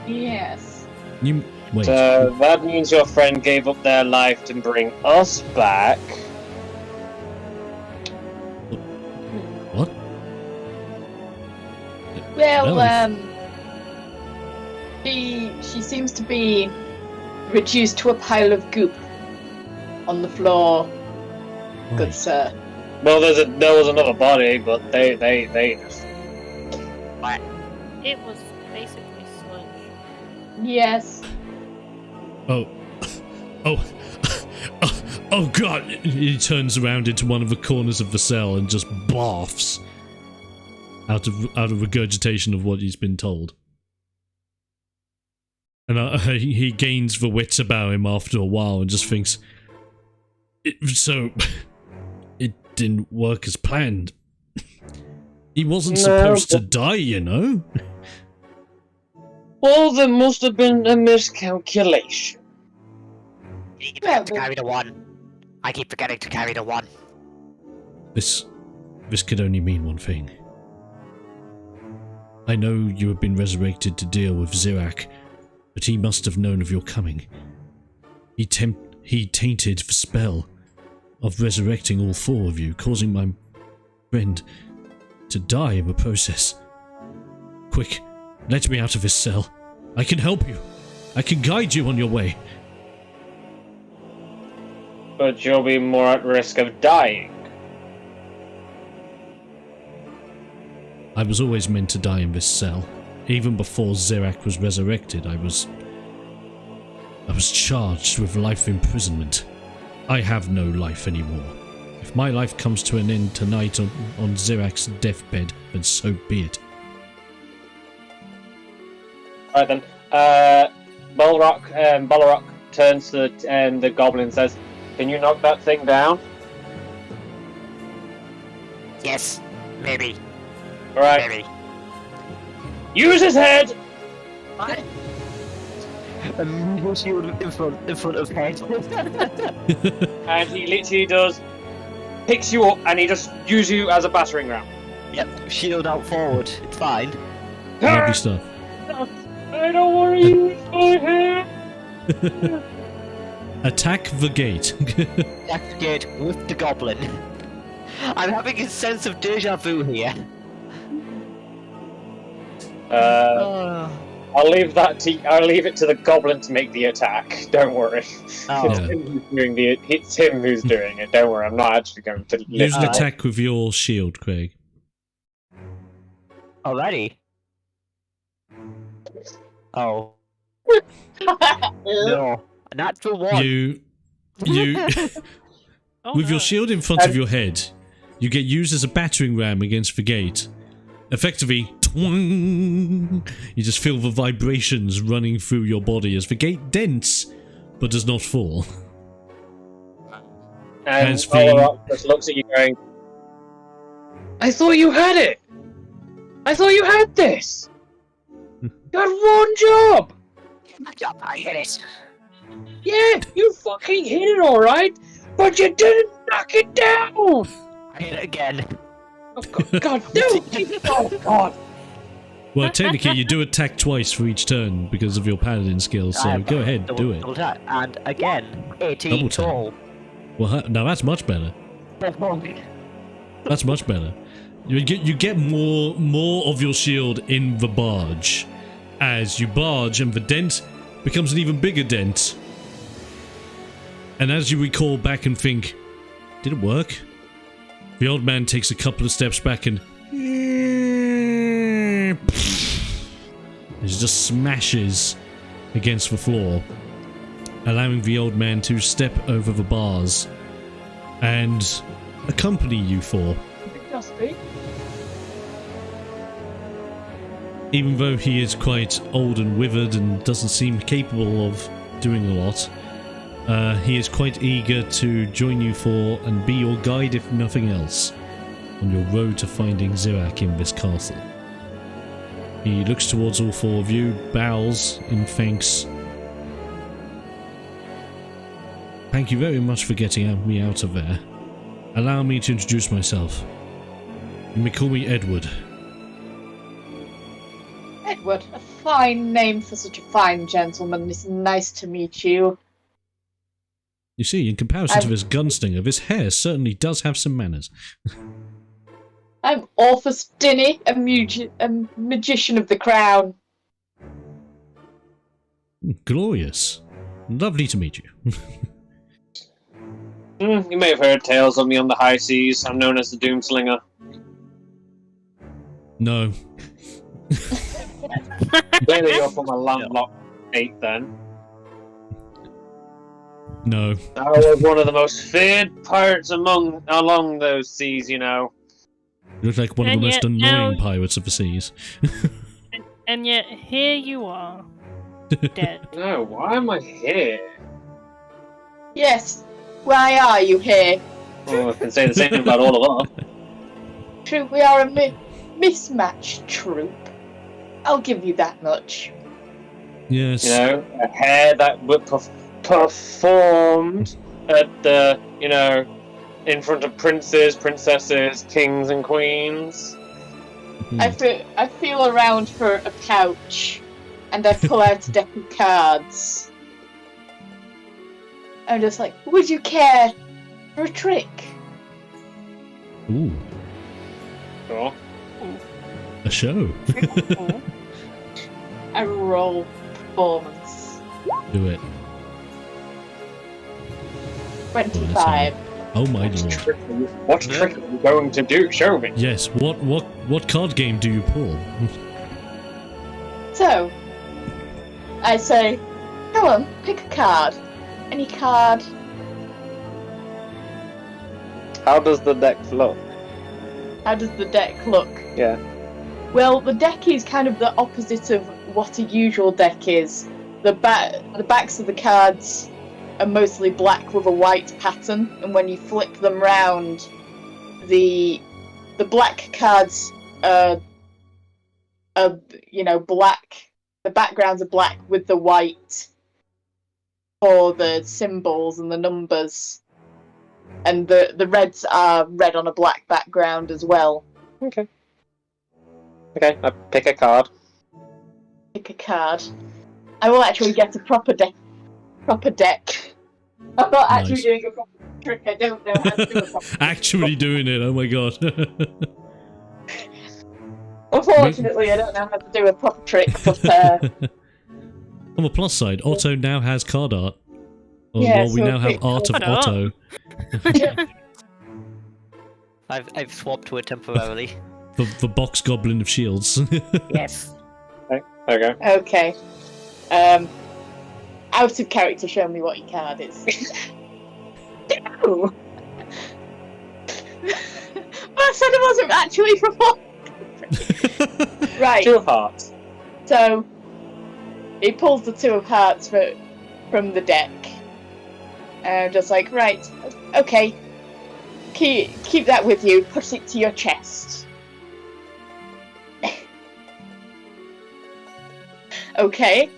Yes. You wait. So that means your friend gave up their life to bring us back. What? Well, she seems to be reduced to a pile of goop on the floor. Right. Good sir. Well, there was another body, but they. It was basically sludge. Yes. Oh God! He turns around into one of the corners of the cell and just barfs out of regurgitation of what he's been told. And he gains the wits about him after a while and just thinks, so it didn't work as planned. He wasn't supposed to die, you know? Well, there must have been a miscalculation. You need to forget to carry the 1. I keep forgetting to carry the 1. This could only mean one thing. I know you have been resurrected to deal with Zirack, but he must have known of your coming. He tainted the spell of resurrecting all 4 of you, causing my friend to die in the process. Quick, let me out of this cell. I can help you. I can guide you on your way. But you'll be more at risk of dying. I was always meant to die in this cell. Even before Zirack was resurrected, I was charged with life imprisonment. I have no life anymore. If my life comes to an end tonight on Zirack's deathbed, then so be it. Alright then. Balrog turns to the goblin and says, "Can you knock that thing down?" Yes, maybe. Alright. Maybe. Use his head! Move shield in front of head. And he literally picks you up and he just uses you as a battering ram. Yep, shield out forward. It's fine. Lovely stuff. I don't want to use my hair! Attack the gate. Attack the gate with the goblin. I'm having a sense of deja vu here. I'll leave it to the goblin to make the attack. Don't worry. Oh. It's him who's doing it. Don't worry. I'm not actually going to Use an attack with your shield, Craig. Already? Oh. No. Natural 1. You Oh, with no. your shield in front of your head, you get used as a battering ram against the gate. Effectively, twang, you just feel the vibrations running through your body as the gate dents, but does not fall. And As Fiend- Oliver just looks at you going, I thought you had it! I thought you had this! You had one job! I hit it. Yeah, you fucking hit it alright, but you didn't knock it down! I hit it again. Oh, God, no! Oh, God! Well, technically, you do attack twice for each turn because of your paladin skills, so go ahead, do it. Double tap. And again, 18 Double tap. tall. Well, now that's much better. That's much better. You get more of your shield in the barge as you barge, and the dent becomes an even bigger dent. And as you recall back and think, did it work? The old man takes a couple of steps back and it just smashes against the floor, allowing the old man to step over the bars and accompany you four. Even though he is quite old and withered and doesn't seem capable of doing a lot, he is quite eager to join you four and be your guide, if nothing else, on your road to finding Zirack in this castle. He looks towards all four of you, bows in thanks. Thank you very much for getting me out of there. Allow me to introduce myself. You may call me Edward. Edward, a fine name for such a fine gentleman. It's nice to meet you. You see, in comparison to this gunslinger, this hare certainly does have some manners. I'm Arthur Stinney, a magician of the crown. Glorious. Lovely to meet you. You may have heard tales of me on the high seas. I'm known as the Doomslinger. No. Clearly you're from a landlocked state then. No. I was one of the most feared pirates along those seas, you know. You look like one of And the most yet annoying now- pirates of the seas. And yet, here you are, dead. No, why am I here? Yes, why are you here? Well, I can say the same about all of us. True, we are a mismatched troupe. I'll give you that much. Yes. You know, a hair that performed at the, you know, in front of princes, princesses, kings and queens. I feel around for a pouch, and I pull out a deck of cards. I'm just like, would you care for a trick? Ooh, Sure. a show. I roll performance. Do it. 25. Oh my lord. What trick are you going to do? Show me. Yes, what card game do you pull? So, I say, go on, pick a card. Any card. How does the deck look? How does the deck look? Yeah. Well, the deck is kind of the opposite of what a usual deck is. The backs of the cards are mostly black with a white pattern, and when you flip them round, the black cards are black. The backgrounds are black with the white for the symbols and the numbers, and the reds are red on a black background as well. Okay, I pick a card. Pick a card. I will actually get a proper deck. I'm not actually Nice. doing a proper trick. I don't know how to do a proper trick. Actually doing it, oh my god. Unfortunately, I don't know how to do a proper trick, but On the plus side, Otto now has card art. Yeah, Well, we so now have pick Art of card art. Otto. I've swapped to it temporarily. The box goblin of shields. Yes. Okay. okay. Out of character, show me what your card is. No. I said it wasn't actually from what. Right. 2 of hearts. So he pulls the 2 of hearts from the deck. Just like, right, okay. Keep that with you. Put it to your chest. Okay.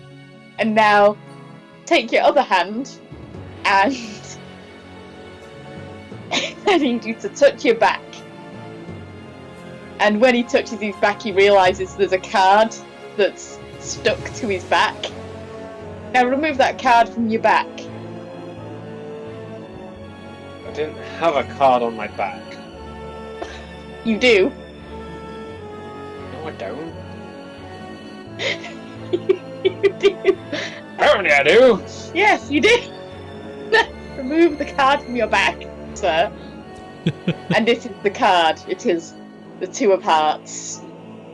And now, take your other hand, and I need you to touch your back. And when he touches his back, he realises there's a card that's stuck to his back. Now remove that card from your back. I didn't have a card on my back. You do. No, I don't. You do. Apparently I do. Yes, you do. Remove the card from your back, sir. And this is the card. It is the Two of Hearts.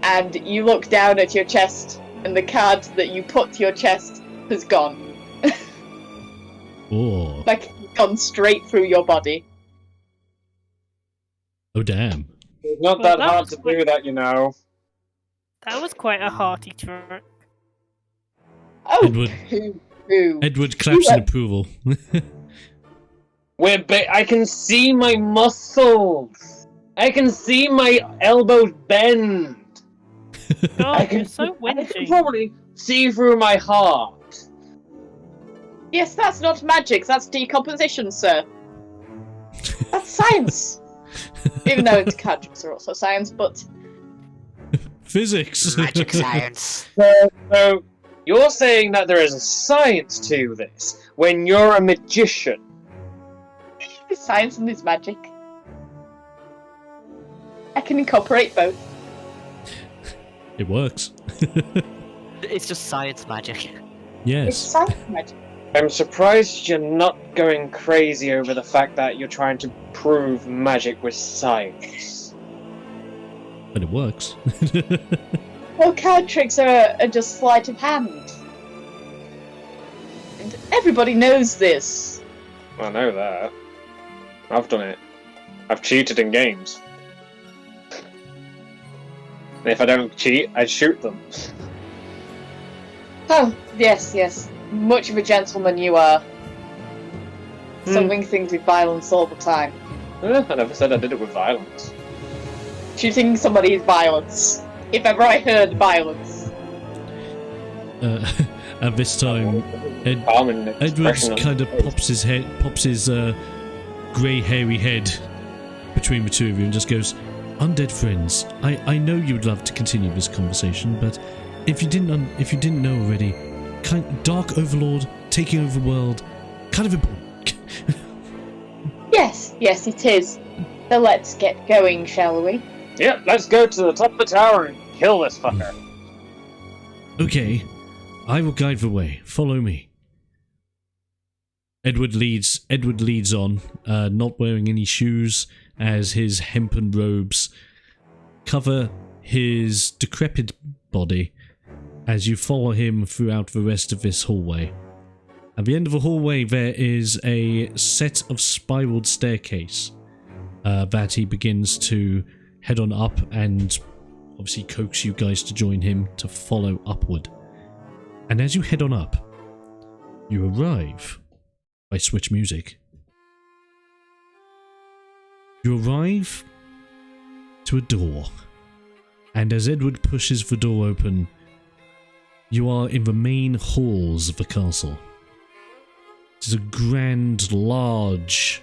And you look down at your chest, and the card that you put to your chest has gone. Oh. Like, it's gone straight through your body. Oh, damn. It's not Well, that that hard was to quite- do that, you know. That was quite a hearty trick. Oh, Edward. poo. Edward claps in approval. I can see my muscles. I can see my elbows bend. God, you're so I can whingy. probably see through my heart. Yes, that's not magic, that's decomposition, sir. That's science. Even though card tricks are also science, but... Physics. Magic science. So, you're saying that there is a science to this when you're a magician. There's science and there's magic. I can incorporate both. It works. It's just science magic. It's Yes. science magic. I'm surprised you're not going crazy over the fact that you're trying to prove magic with science. But it works. Well, card tricks are just sleight of hand. And everybody knows this. I know that. I've done it. I've cheated in games. And if I don't cheat, I shoot them. Oh, yes. Much of a gentleman you are. Solving things with violence all the time. I never said I did it with violence. Shooting somebody is violence. If ever I heard violence. At this time, Edward Edward's kind of pops his grey hairy head between the two of you and just goes, "Undead friends, I know you would love to continue this conversation, but if you didn't know already, Dark Overlord taking over the world, kind of important." Yes, it is. So let's get going, shall we? Yeah, let's go to the top of the tower and kill this fucker. Okay, I will guide the way. Follow me. Edward leads on, not wearing any shoes, as his hempen robes cover his decrepit body as you follow him throughout the rest of this hallway. At the end of the hallway there is a set of spiraled staircase that he begins to head on up and obviously coax you guys to join him to follow upward. And as you head on up, you arrive... I switch music. You arrive to a door, and as Edward pushes the door open, you are in the main halls of the castle. It is a grand, large,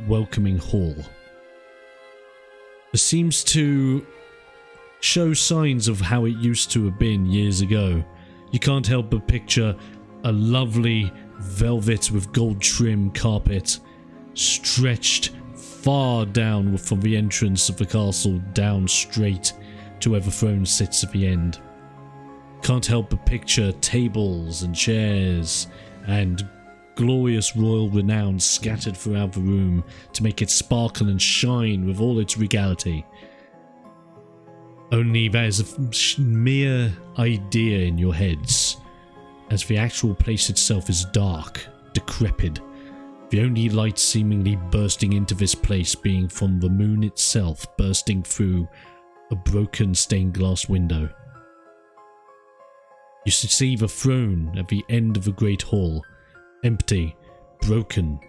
welcoming hall. It seems to show signs of how it used to have been years ago. You can't help but picture a lovely velvet with gold trim carpet stretched far down from the entrance of the castle down straight to where the throne sits at the end. Can't help but picture tables and chairs and glorious royal renown scattered throughout the room to make it sparkle and shine with all its regality. Only that is a mere idea in your heads, as the actual place itself is dark, decrepit, the only light seemingly bursting into this place being from the moon itself bursting through a broken stained glass window. You see the throne at the end of the great hall, empty, broken,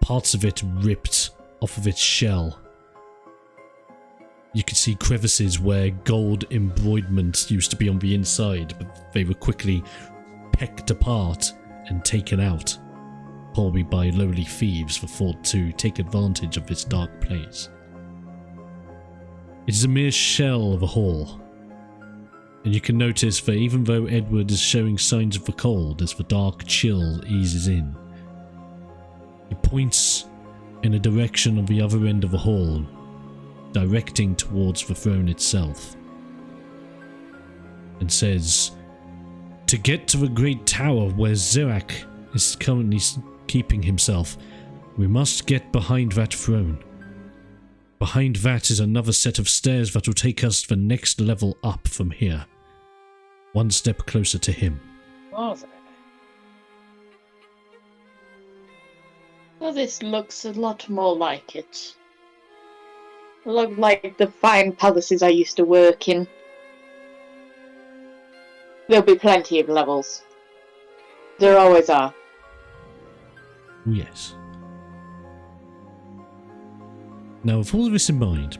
parts of it ripped off of its shell. You can see crevices where gold embroiderment used to be on the inside, but they were quickly pecked apart and taken out, probably by lowly thieves that thought to take advantage of this dark place. It is a mere shell of a hall, and you can notice that even though Edward is showing signs of the cold as the dark chill eases in, he points in a direction of the other end of the hall, directing towards the throne itself, and says, "To get to the great tower where Zirack is currently keeping himself, we must get behind that throne. Behind that is another set of stairs that will take us the next level up from here. One step closer to him." Well, this looks a lot more like it. Look like the fine palaces I used to work in. There'll be plenty of levels. There always are. Yes. Now, with all of this in mind,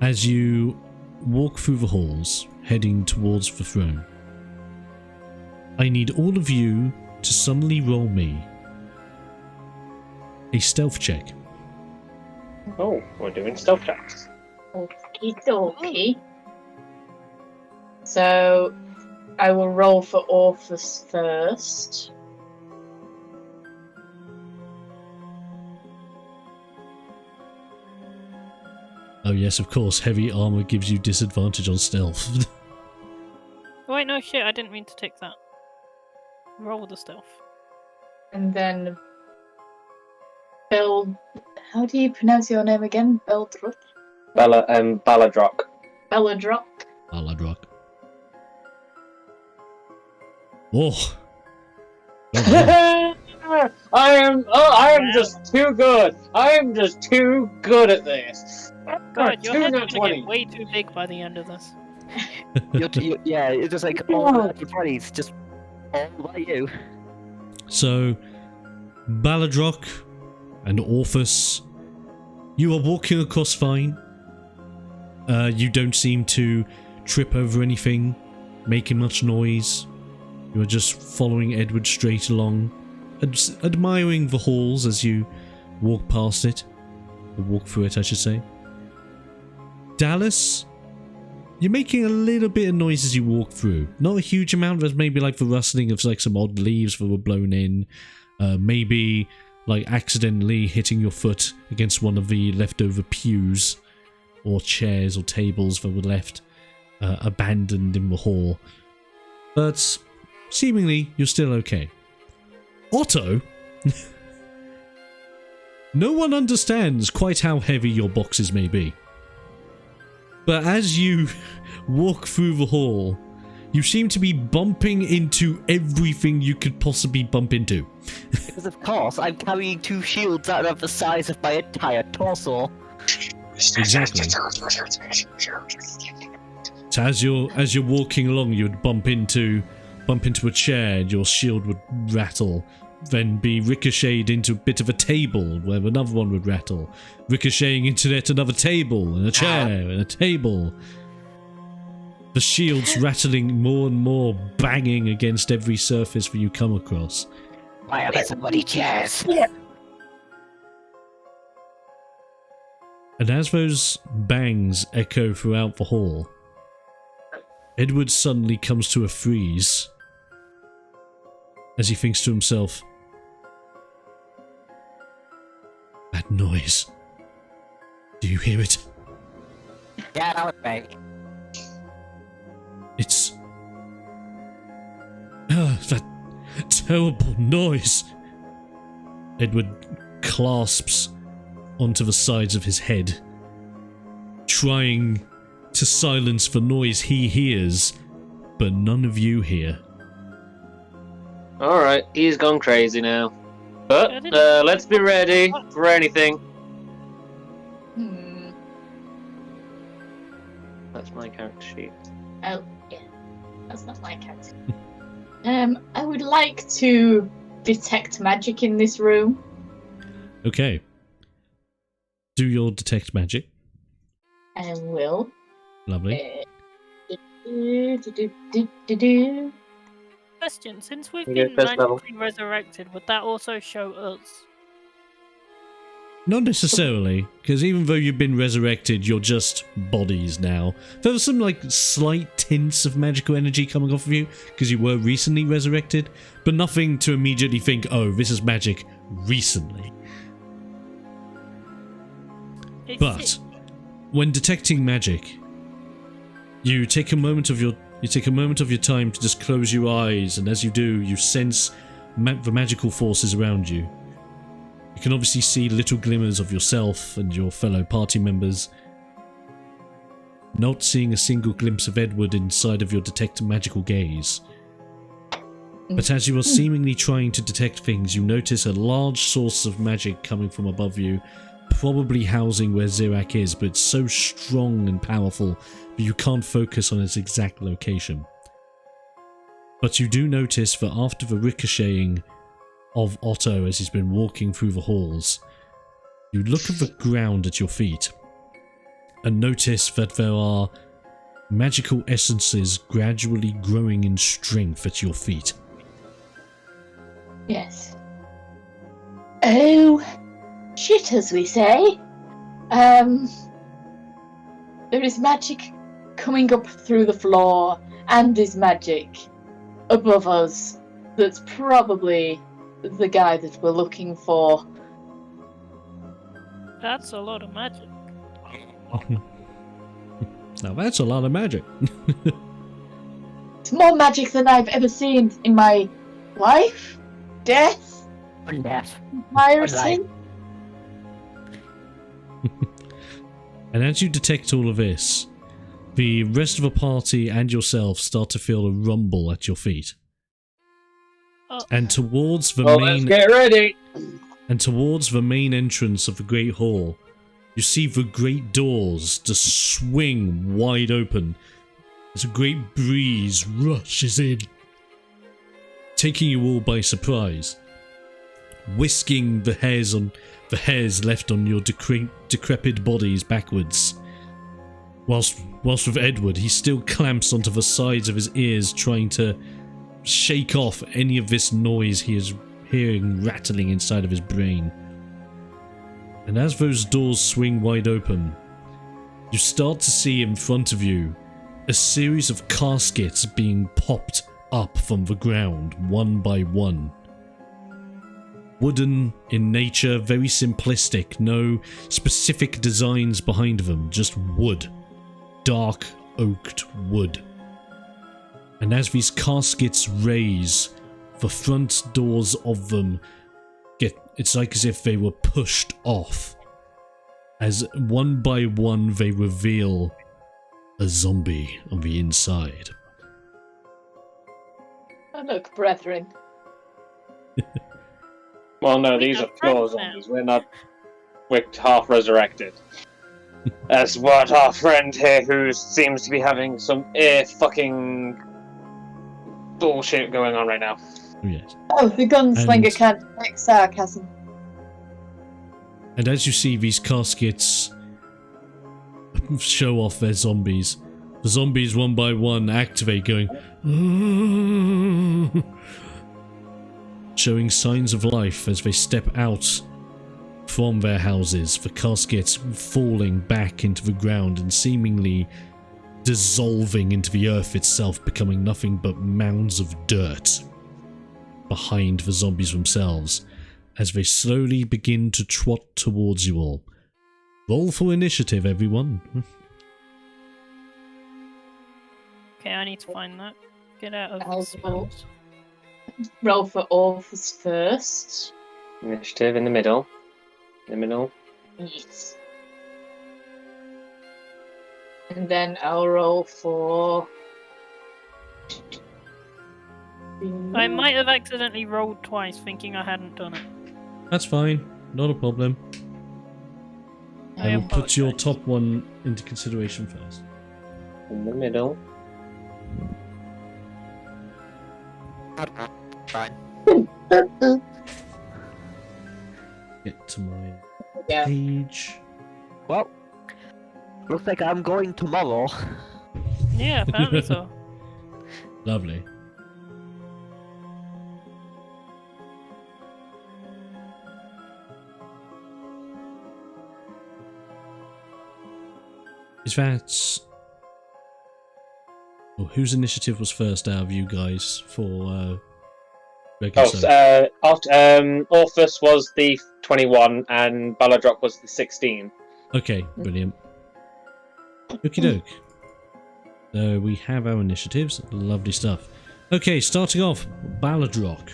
as you walk through the halls, heading towards the throne, I need all of you to suddenly roll me a stealth check. Oh, we're doing stealth checks. Okie dokie. So, I will roll for Orpheus first. Oh yes, of course, heavy armor gives you disadvantage on stealth. Wait, no shit, I didn't mean to take that. Roll the stealth. And then how do you pronounce your name again? Beldruck? Balladrock. Belladrock. Balladrock. Oh. I am just too good. I am just too good at this. God, your Two head's nat gonna 20. get way too big by the end of this. Yeah, it's just like all the 20s, just all by you. So, Balladrock and Orpheus, you are walking across fine. You don't seem to trip over anything, making much noise. You are just following Edward straight along, admiring the halls as you walk past it, or walk through it, I should say. Dallas, you're making a little bit of noise as you walk through. Not a huge amount, there's maybe like the rustling of like some odd leaves that were blown in. Maybe like accidentally hitting your foot against one of the leftover pews or chairs or tables that were left abandoned in the hall. But seemingly you're still okay. Otto, no one understands quite how heavy your boxes may be. But as you walk through the hall, you seem to be bumping into everything you could possibly bump into. Because of course, I'm carrying 2 shields that are the size of my entire torso. Exactly. So as you're walking along, you would bump into a chair, and your shield would rattle, then be ricocheted into a bit of a table where another one would rattle, ricocheting into yet another table and a chair and a table. The shields rattling more and more, banging against every surface that you come across. Why are there so many chairs? And as those bangs echo throughout the hall, Edward suddenly comes to a freeze as he thinks to himself, "That noise. Do you hear it? Get out of me. It's... that terrible noise." Edward clasps onto the sides of his head, trying to silence the noise he hears, but none of you hear. Alright, he's gone crazy now. But, let's be ready for anything. That's my character sheet. Oh, yeah. That's not my character. I would like to detect magic in this room. Okay. Do your detect magic. I will. Lovely. Question: since we've You been get first level. magically resurrected, would that also show us? Not necessarily, because even though you've been resurrected, you're just bodies now. There was some like slight tints of magical energy coming off of you because you were recently resurrected, but nothing to immediately think, oh, this is magic recently. But when detecting magic, you take a moment of your time to just close your eyes, and as you do, you sense the magical forces around you. You can obviously see little glimmers of yourself and your fellow party members. Not seeing a single glimpse of Edward inside of your detect magical gaze. But as you are seemingly trying to detect things, you notice a large source of magic coming from above you, probably housing where Zirack is, but it's so strong and powerful that you can't focus on its exact location. But you do notice that after the ricocheting of Otto as he's been walking through the halls, you look at the ground at your feet and notice that there are magical essences gradually growing in strength at your feet. Yes. Oh, shit, as we say. There is magic coming up through the floor, and is magic above us that's probably the guy that we're looking for. That's a lot of magic. Now that's a lot of magic. It's more magic than I've ever seen in my life, death, entirety. And as you detect all of this, the rest of the party and yourself start to feel a rumble at your feet. And towards the Let's get ready. And towards the main entrance of the Great Hall, you see the great doors just swing wide open as a great breeze rushes in, taking you all by surprise, whisking the hairs left on your decrepit bodies backwards. Whilst with Edward, he still clamps onto the sides of his ears, trying to shake off any of this noise he is hearing rattling inside of his brain. And as those doors swing wide open, you start to see in front of you a series of caskets being popped up from the ground, one by one. Wooden in nature, very simplistic, no specific designs behind them, just wood. Dark oaked wood. And as these caskets raise, the front doors of them it's like as if they were pushed off. As one by one they reveal a zombie on the inside. Oh, look, brethren. Well, no, We these got are floor friends zombies. We're half resurrected. That's what our friend here, who seems to be having some fucking bullshit going on right now. Oh, yes. Oh, the gunslinger And- can't detect sarcasm. And as you see these caskets show off their zombies, the zombies one by one activate, going showing signs of life as they step out from their houses, the caskets falling back into the ground and seemingly dissolving into the earth itself, becoming nothing but mounds of dirt behind the zombies themselves, as they slowly begin to trot towards you all. Roll for initiative, everyone. Okay, I need to find that. Get out of I'll the spells. Roll for Orphus first. Initiative in the middle. Yes. And then I'll roll for... I might have accidentally rolled twice, thinking I hadn't done it. That's fine, not a problem. I will put your apologise. top one into consideration first. In the middle. Fine. get to my Yeah. page. Well, looks like I'm going tomorrow. Yeah, apparently so. Lovely. Is that... Oh, whose initiative was first out of you guys for Orphus was the 21 and Baladrock was the 16. Okay, brilliant. Okie doke. So we have our initiatives. Lovely stuff. Okay, starting off, Baladrock.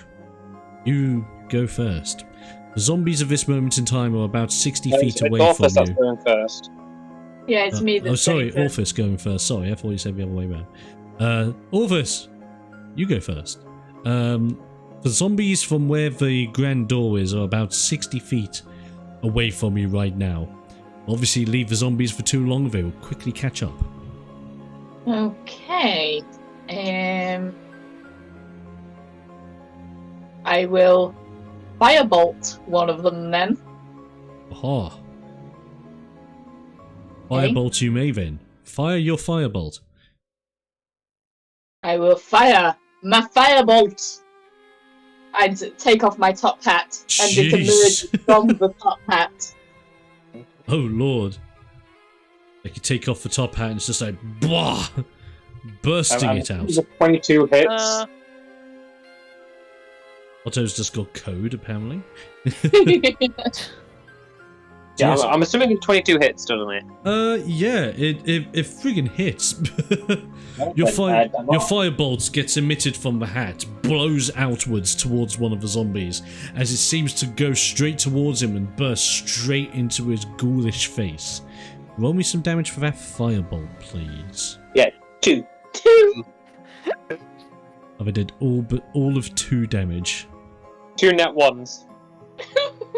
You go first. The zombies of this moment in time are about 60 feet away Orphus from that's you. going first. Yeah, it's me. Oh, sorry, Orphus going first. Sorry, I thought you said the other way around. Orphus, you go first. The zombies from where the grand door is are about 60 feet away from you right now. Obviously, leave the zombies for too long, they will quickly catch up. Okay. I will firebolt one of them then. Aha. Firebolt you may then. Fire your firebolt. I will fire my firebolt. I'd take off my top hat and it Jeez. emerges from the top hat. Oh lord. Like you take off the top hat and it's just like blah, bursting it out. 22 hits. Otto's just got code apparently. Yeah, Yes. I'm assuming it's 22 hits, doesn't it? Yeah, it friggin' hits. Your firebolt gets emitted from the hat, blows outwards towards one of the zombies, as it seems to go straight towards him and burst straight into his ghoulish face. Roll me some damage for that firebolt, please. Yeah, 2. I did all of 2 damage. 2 net 1s.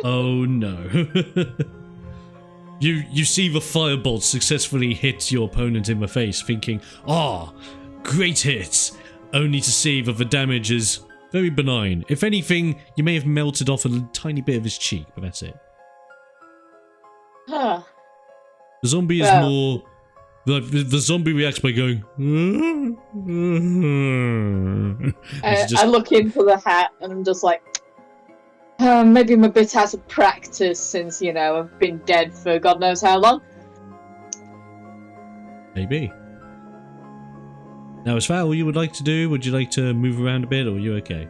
Oh no. You see the firebolt successfully hit your opponent in the face, thinking, "Ah, great hit," only to see that the damage is very benign. If anything, you may have melted off a tiny bit of his cheek, but that's it. Huh. The zombie is more... The zombie reacts by going... I look into the hat and I'm just like, maybe I'm a bit out of practice since, you know, I've been dead for God knows how long. Maybe. Now, is that all you would like to do? Would you like to move around a bit, or are you okay?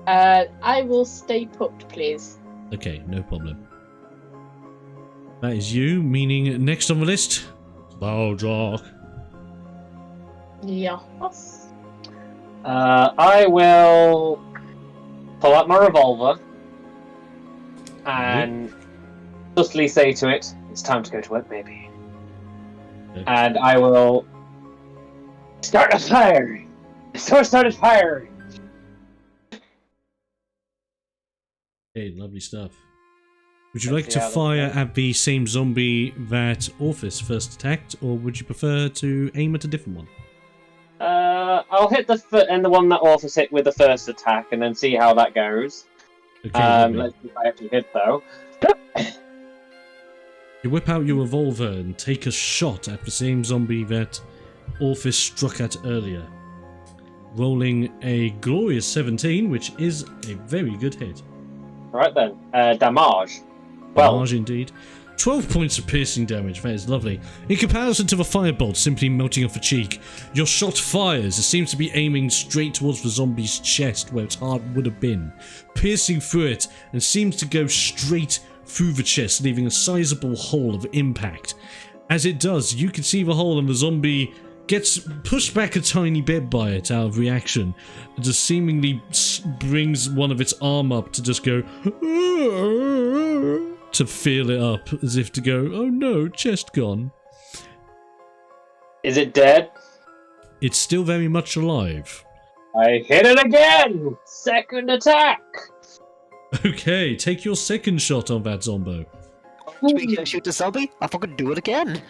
I will stay put, please. Okay, no problem. That is you, meaning next on the list, Baladrock. Yes. I will pull out my revolver and justly say to it, "It's time to go to work, baby." Okay. And I will start a fire. Started firing. Okay, lovely stuff. Would you like to fire at the same zombie that Orphus first attacked, or would you prefer to aim at a different one? I'll hit the one that Orphus hit with the first attack, and then see how that goes. Okay, lovely. Let's see if I actually hit though. You whip out your revolver and take a shot at the same zombie that Orphus struck at earlier. Rolling a glorious 17, which is a very good hit. Alright then, damage. Well, Damage indeed. 12 points of piercing damage, that is lovely. In comparison to the firebolt simply melting off a cheek, your shot fires. It seems to be aiming straight towards the zombie's chest where its heart would have been, piercing through it and seems to go straight through the chest, leaving a sizable hole of impact. As it does, you can see the hole and the zombie gets pushed back a tiny bit by it out of reaction, and just seemingly brings one of its arm up to just go to feel it up, as if to go, "Oh no, chest gone." is it dead? It's still very much alive. I hit it again! Second attack! Okay, take your second shot on that zombo. Speaking of shoot the zombie, I fucking do it again.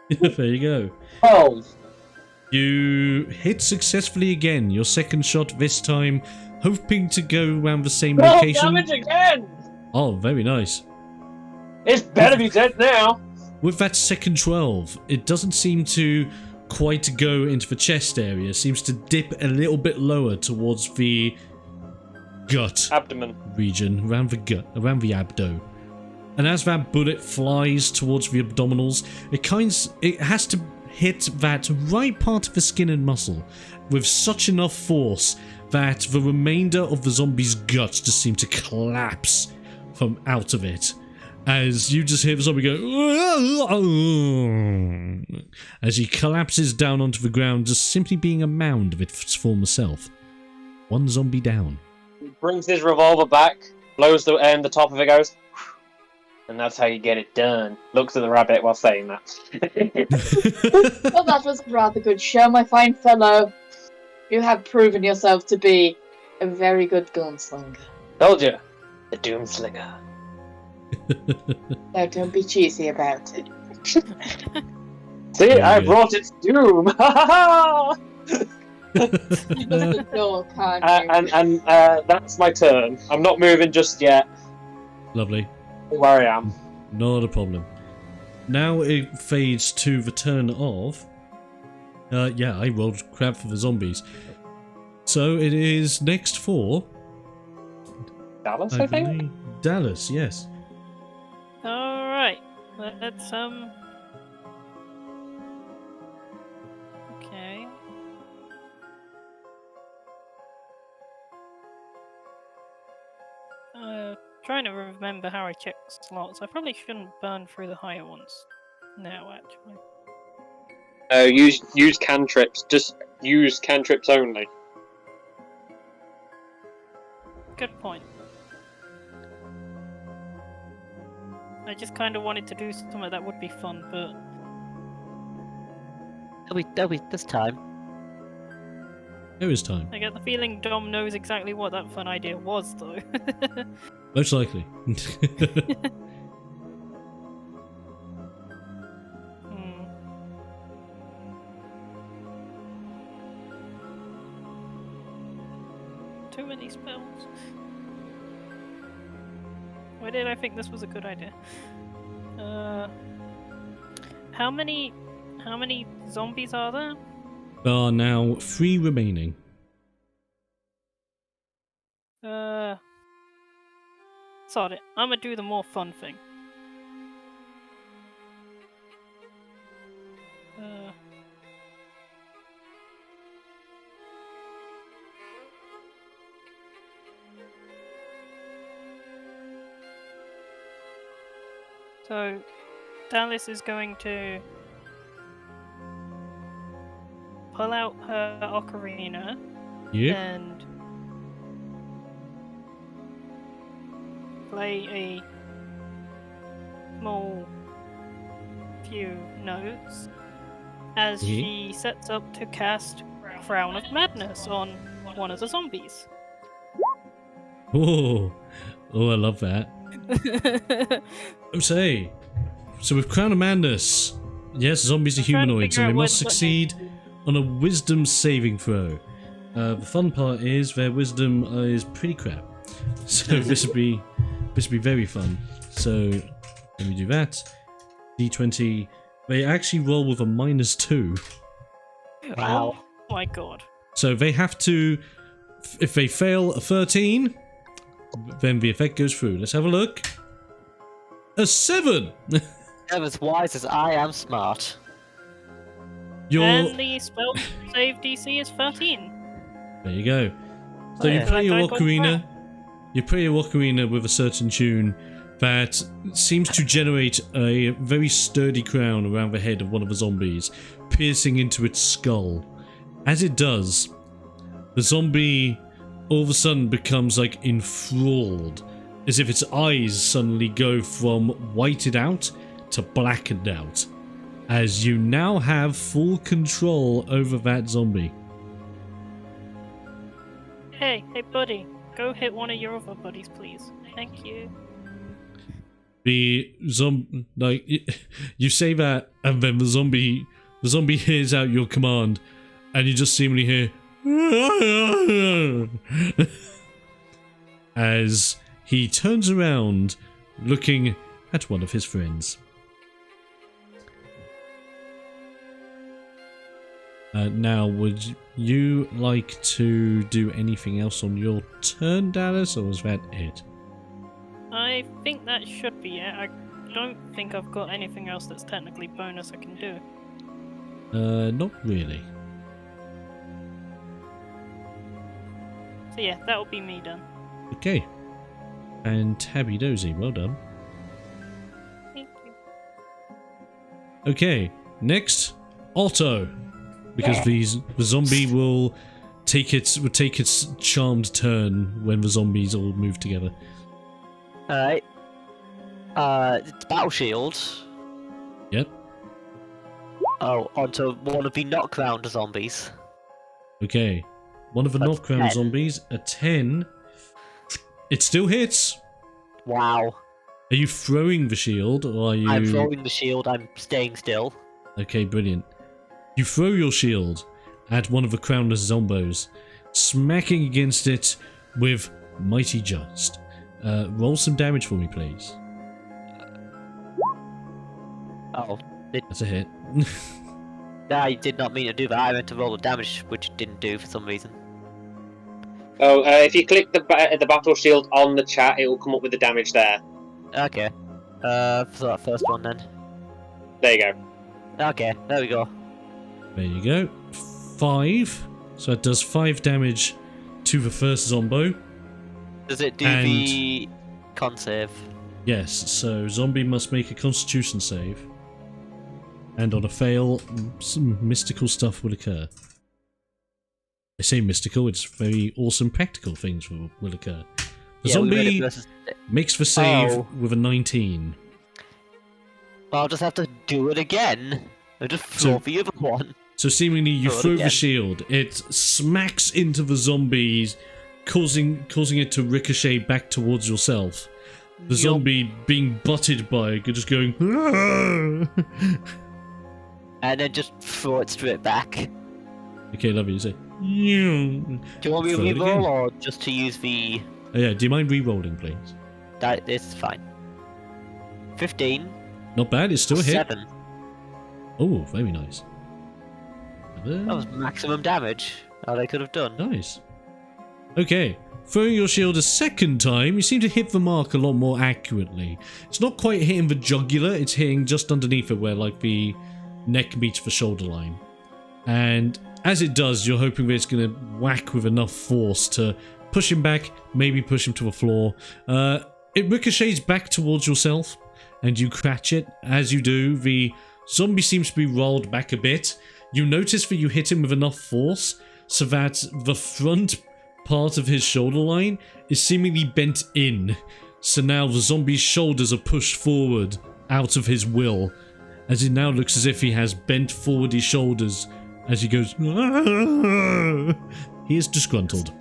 There you go. 12. You hit successfully again, your second shot this time, hoping to go around the same location. Damage again! Oh, very nice. It's better be dead now. With that second 12, it doesn't seem to quite go into the chest area. It seems to dip a little bit lower towards the gut Abdomen. region, around the gut, around the abdo. And as that bullet flies towards the abdominals, it has to hit that right part of the skin and muscle with such enough force that the remainder of the zombie's guts just seem to collapse from out of it. As you just hear the zombie go, as he collapses down onto the ground, just simply being a mound of its former self. One zombie down. He brings his revolver back, blows the top of it, goes, and that's how you get it done. Looks at the rabbit while saying that. Well, that was a rather good show, my fine fellow. You have proven yourself to be a very good gunslinger. Told you, the Doomslinger. Now, don't be cheesy about it. See, Very I good. brought its doom. The door, can't you? That's my turn. I'm not moving just yet. Lovely. Where I am. Not a problem. Now it fades to the turn of... yeah, I rolled crap for the zombies. So it is next for... Dallas, I think? believe- Dallas, yes. Alright, let's, okay. Trying to remember how I check slots. I probably shouldn't burn through the higher ones now, actually. Use cantrips. Just use cantrips only. Good point. I just kind of wanted to do something that would be fun, but There'll be this time. There is time. I get the feeling Dom knows exactly what that fun idea was, though. Most likely. Hmm. Too many spells. Why did I think this was a good idea? How many zombies are there? There are now 3 remaining. Sod it. I'm gonna do the more fun thing. So, Dallas is going to pull out her ocarina Yep. and play a small few notes as Mhm. she sets up to cast Frown of Madness on one of the zombies. Oh, I love that. I'm saying. So with Crown of Madness, yes, zombies are I'm trying to humanoids, figure and they out must what succeed on a wisdom saving throw. The fun part is their wisdom is pretty crap. So this would be very fun. So let me do that. D20. They actually roll with a -2. Wow. Oh my god. So they have to, if they fail a 13, then the effect goes through. Let's have a look. A 7! I'm as wise as I am smart. You're... And the spell save DC is 13. There you go. So Oh, you yeah. play your Like I got ocarina. You play your ocarina with a certain tune that seems to generate a very sturdy crown around the head of one of the zombies, piercing into its skull. As it does, the zombie all of a sudden becomes like enthralled, as if its eyes suddenly go from whited out to blackened out, as you now have full control over that zombie. Hey buddy. Go hit one of your other buddies, please. Thank you. The zombie, like, you say that, and then the zombie hears out your command, and you just seemingly hear as he turns around, looking at one of his friends. Now, would you like to do anything else on your turn, Dallas, or was that it? I think that should be it. I don't think I've got anything else that's technically bonus I can do. Not really. So yeah, that'll be me done. Okay. And Tabby Dozy, well done. Thank you. Okay, next, Otto. Because the zombie will take its charmed turn when the zombies all move together. Alright. It's Battle Shield. Yep. Oh, onto one of the knockdown zombies. Okay. One of the That's knockdown 10. zombies, a 10. It still hits. Wow. Are you throwing the shield, or are you... I'm throwing the shield, I'm staying still. Okay, brilliant. You throw your shield at one of the crownless zombos, smacking against it with Mighty Just. Roll some damage for me, please. Oh, That's a hit. I did not mean to do that. I meant to roll the damage, which it didn't do for some reason. Oh, if you click the battle shield on the chat, it will come up with the damage there. Okay. So that first one then. There you go. Okay, there we go. There you go. 5. So it does 5 damage to the first zombo. Does it do And- the con save? Yes, so zombie must make a constitution save. And on a fail, some mystical stuff will occur. I say mystical, it's very awesome practical things will occur. The Yeah, we read it zombie versus... makes the save Oh. with a 19. I'll just have to do it again. I'll just throw the other one. So seemingly you Throw it throw the again. shield, it smacks into the zombies, causing it to ricochet back towards yourself. The Yup. zombie being butted by it, just going... And then just throw it straight back. Okay, love you. Say... Do you want me to Throw it reroll again. or just to use the... Oh, yeah, do you mind re-rolling, please? This is fine. 15. Not bad, it's still a hit. 7. Oh, very nice. That was maximum damage. All they could have done. Nice. Okay, throwing your shield a second time, you seem to hit the mark a lot more accurately. It's not quite hitting the jugular, it's hitting just underneath it where like the neck meets the shoulder line. And as it does, you're hoping that it's going to whack with enough force to push him back, maybe push him to the floor. It ricochets back towards yourself, and you catch it. As you do, the zombie seems to be rolled back a bit. You notice that you hit him with enough force so that the front part of his shoulder line is seemingly bent in. So now the zombie's shoulders are pushed forward out of his will, as it now looks as if he has bent forward his shoulders as he goes... He is disgruntled.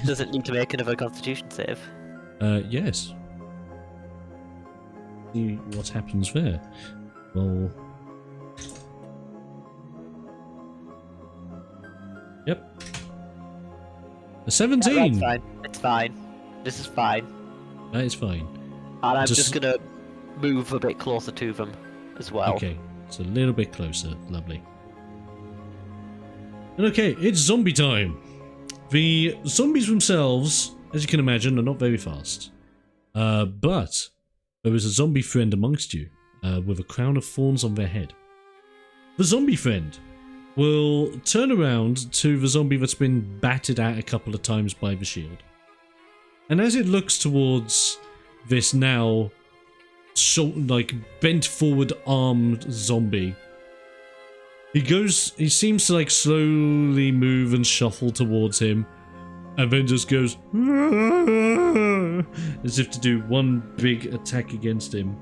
Does it need to make another constitution save? Yes. See what happens there. Well... Yep. A 17! Yeah, that's fine. It's fine. This is fine. That is fine. And I'm Just- just gonna move a bit closer to them as well. Okay, it's a little bit closer. Lovely. And okay, it's zombie time. The zombies themselves, as you can imagine, are not very fast. But there is a zombie friend amongst you with a crown of thorns on their head. The zombie friend will turn around to the zombie that's been battered at a couple of times by the shield. And as it looks towards this now bent forward armed zombie, he seems to like slowly move and shuffle towards him, and then just goes as if to do one big attack against him,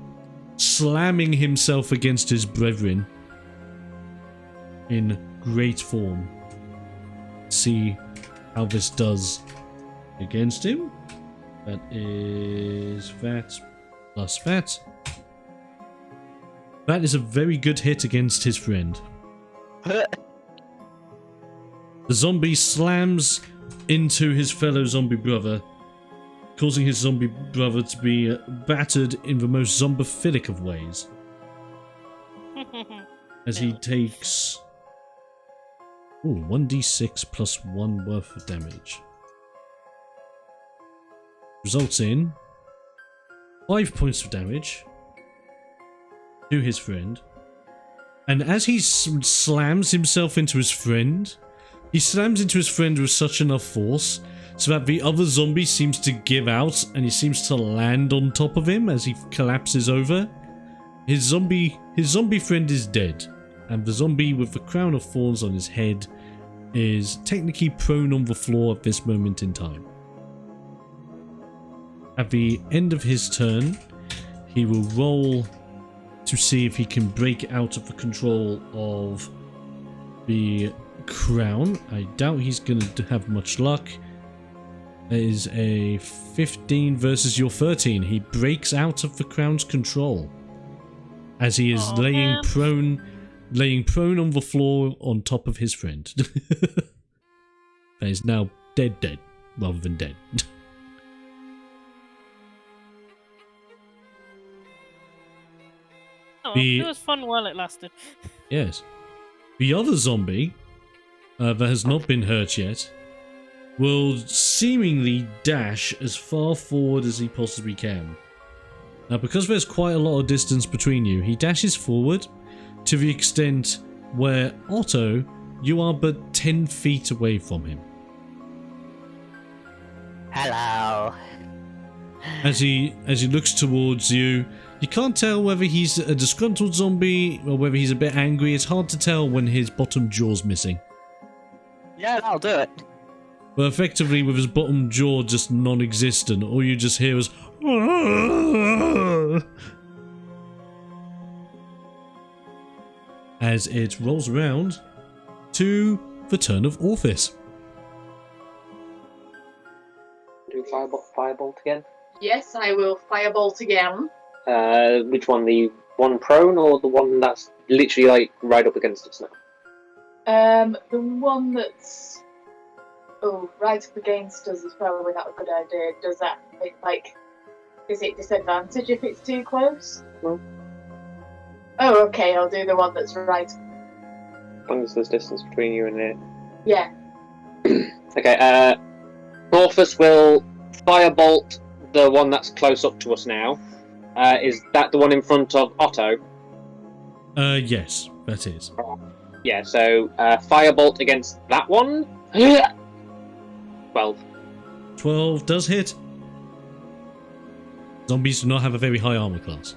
slamming himself against his brethren in great form. See how this does against him. That is that plus that. That is a very good hit against his friend. The zombie slams into his fellow zombie brother, causing his zombie brother to be battered in the most zombophilic of ways. As he takes 1d6 plus 1 worth of damage. Results in 5 points of damage to his friend. And as he slams himself into his friend, he slams into his friend with such enough force so that the other zombie seems to give out and he seems to land on top of him as he collapses over. His zombie friend is dead, and the zombie with the crown of thorns on his head is technically prone on the floor at this moment in time. At the end of his turn, he will roll to see if he can break out of the control of the crown. I doubt he's going to have much luck. It is a 15 versus your 13. He breaks out of the crown's control as he is laying prone on the floor on top of his friend. That is now dead rather than dead. It was fun while it lasted. Yes. The other zombie that has not been hurt yet will seemingly dash as far forward as he possibly can. Now, because there's quite a lot of distance between you, he dashes forward to the extent where, Otto, you are but 10 feet away from him. Hello. As he looks towards you, you can't tell whether he's a disgruntled zombie or whether he's a bit angry. It's hard to tell when his bottom jaw's missing. Yeah, I'll do it. But effectively, with his bottom jaw just non-existent, all you just hear is as it rolls around to the turn of Orphis. Do firebolt again? Yes, I will firebolt again. Which one? The one prone or the one that's literally like right up against us now? The one that's right up against us is probably not a good idea. Does that make, is it disadvantage if it's too close? No. Oh, okay, I'll do the one that's right. As long as there's distance between you and it. Yeah. Okay, Orphis will firebolt the one that's close up to us now. Is that the one in front of Otto? Yes, that is. Yeah, so firebolt against that one. 12. 12 does hit. Zombies do not have a very high armor class.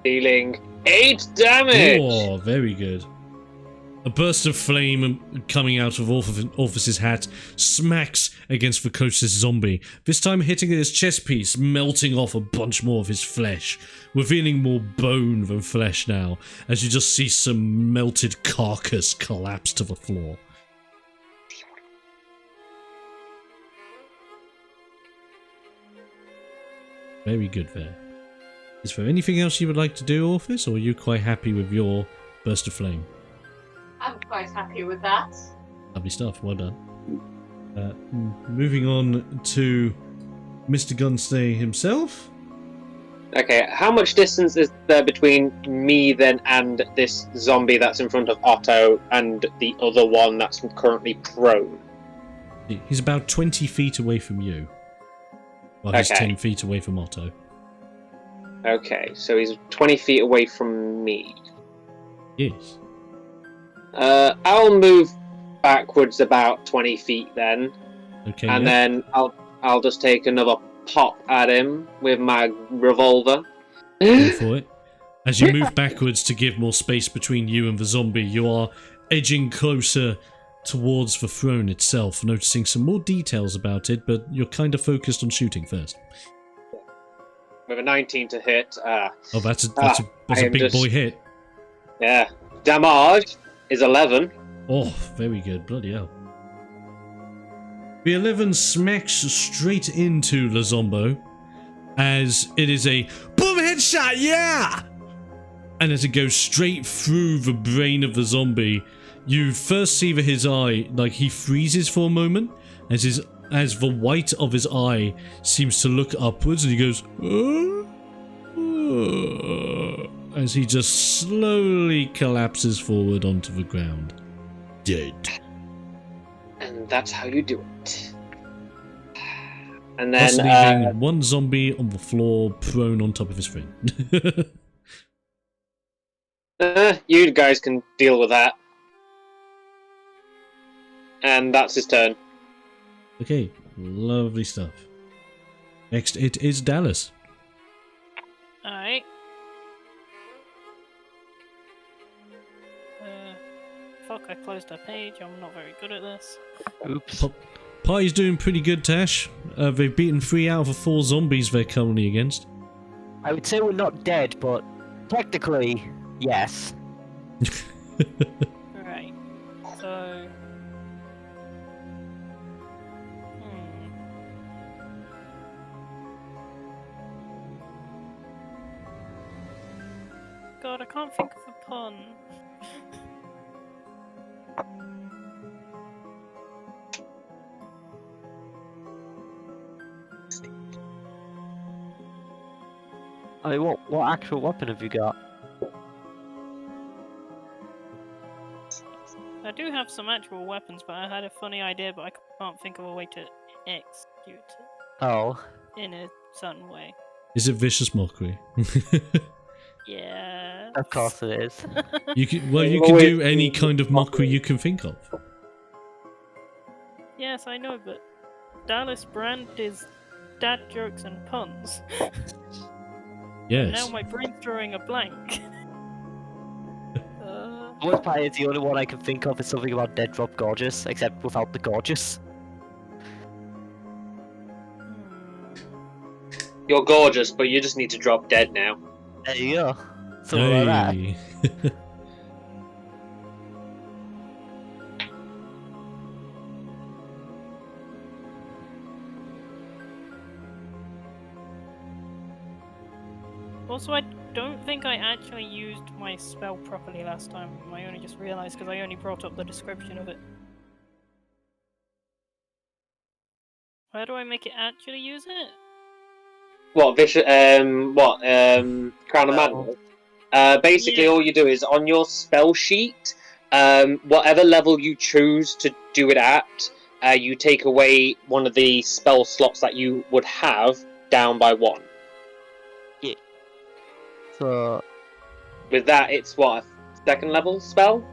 Dealing 8 damage! Oh, very good. A burst of flame coming out of Orphis's hat smacks against the closest zombie, this time hitting his chest piece, melting off a bunch more of his flesh, revealing more bone than flesh now, as you just see some melted carcass collapse to the floor. Very good there. Is there anything else you would like to do, Orphis, or are you quite happy with your burst of flame? I'm quite happy with that. Lovely stuff, well done. Moving on to Mr. Gunstay himself. Okay, how much distance is there between me then and this zombie that's in front of Otto and the other one that's currently prone? He's about 20 feet away from you. Well, he's Okay. 10 feet away from Otto. Okay, so he's 20 feet away from me. Yes. I'll move backwards about 20 feet then, Okay, and yeah. then I'll just take another pop at him with my revolver. Go for it. As you move backwards to give more space between you and the zombie, you are edging closer towards the throne itself, noticing some more details about it, but you're kind of focused on shooting first. With a 19 to hit. Oh, that's a I am big just- boy hit. Yeah. Damage is 11. Oh, very good. Bloody hell. The 11 smacks straight into Lazombo as it is a boom headshot, yeah! And as it goes straight through the brain of the zombie, you first see his eye, like he freezes for a moment as his as the white of his eye seems to look upwards, and he goes, as he just slowly collapses forward onto the ground, dead. And that's how you do it. And Thus then leaving one zombie on the floor, prone on top of his friend. you guys can deal with that. And that's his turn. Okay, lovely stuff. Next, it is Dallas. Alright. Fuck, I closed a page. I'm not very good at this. Oops. Party's doing pretty good, Tash. They've beaten 3 out of the 4 zombies they're currently against. I would say we're not dead, but technically, yes. Right. So. God, I can't think of a pun. I mean, what actual weapon have you got? I do have some actual weapons, but I had a funny idea, but I can't think of a way to execute it Oh. in a certain way. Is it vicious mockery? Yeah. Of course it is. You can do any kind of mockery you can think of. Yes, I know, but Dallas brand is dad jokes and puns. Yes. Now my brain's drawing a blank. The worst part is the only one I can think of is something about Dead Drop Gorgeous, except without the gorgeous. You're gorgeous, but you just need to drop dead now. There you go. Something like that. Hey. Also, I don't think I actually used my spell properly last time. I only just realised because I only brought up the description of it. How do I make it actually use it? What vicious? Crown of Madness. Basically, Yeah. all you do is on your spell sheet, whatever level you choose to do it at, you take away one of the spell slots that you would have down by 1. So, With that, it's what, a 2nd level spell?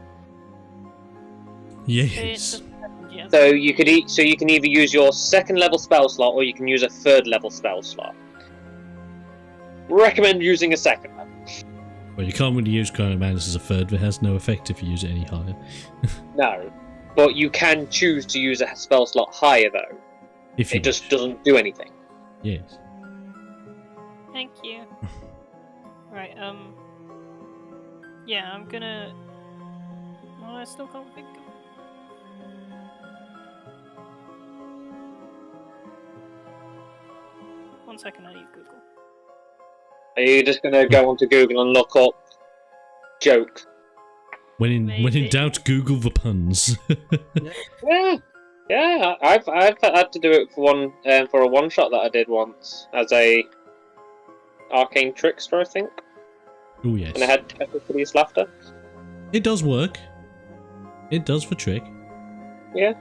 It's Yes. a second, yes. So you can either use your 2nd level spell slot or you can use a 3rd level spell slot. Recommend using a 2nd level. Well, you can't really use Crown of Madness as a 3rd, but it has no effect if you use it any higher. No, but you can choose to use a spell slot higher though. If you It just wish. doesn't do anything. Yes. Thank you. Right, yeah, I'm gonna... Oh, I still can't think of... 1 second, I need Google. Are you just gonna go onto Google and look up joke? When in Maybe. doubt, Google the puns. Yeah. I've had to do it for a one shot that I did once as a arcane trickster, I think, Oh yes. and I had Technically laughter. It does work. It does the trick. Yeah.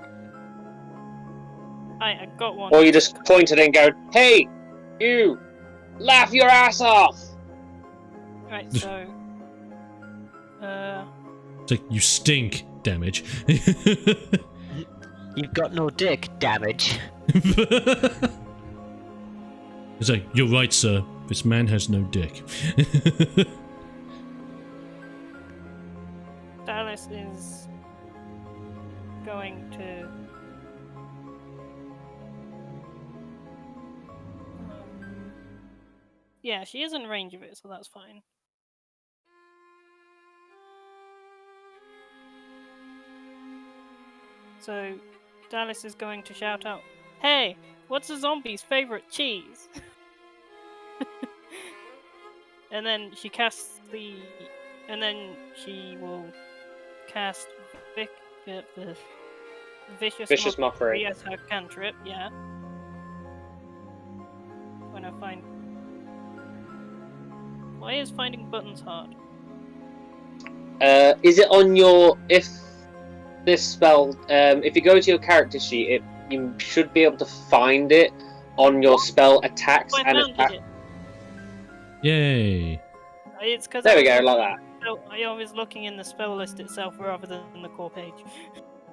I got one. Or you just point at it and go, "Hey, you, laugh your ass off." Right, so... It's like, you stink, damage. you've got no dick, damage. It's like, you're right, sir. This man has no dick. Dallas is going to... Yeah, she is in range of it, so that's fine. So, Dallas is going to shout out, "Hey, what's a zombie's favorite cheese?" And then she casts the... And then she will cast Vicious Mockery. as her cantrip, yeah. When I find... Why is finding buttons hard? Is it on your... If this spell... if you go to your character sheet, you should be able to find it on your spell attacks Oh, I and found attack. it. Yay. It's because There we go, like that. I was looking in the spell list itself rather than the core page.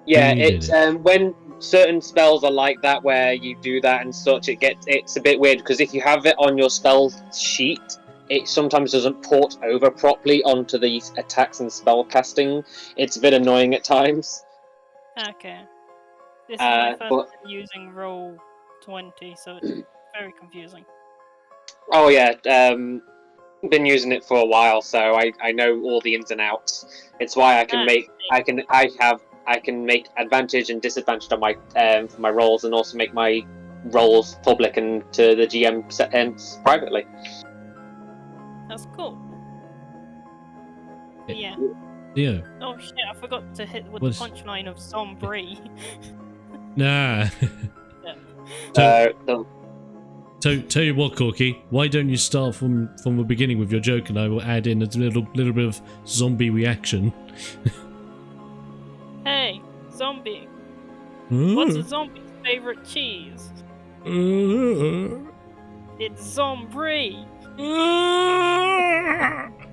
Yeah, You did it's when certain spells are like that, where you do that and such, it's a bit weird because if you have it on your spell sheet, it sometimes doesn't port over properly onto the attacks and spell casting. It's a bit annoying at times. Okay. This is my first but- time using roll 20, so it's very confusing. Oh yeah, been using it for a while, so I know all the ins and outs. It's why I can make advantage and disadvantage on my for my rolls, and also make my rolls public and to the GM privately. That's cool. Yeah. Yeah. Oh shit, I forgot to hit with What's- the punchline of Zombie. Nah. The Tell you what, Corky, why don't you start from the beginning with your joke, and I will add in a little bit of zombie reaction. Hey, zombie. What's a zombie's favorite cheese? It's zombie.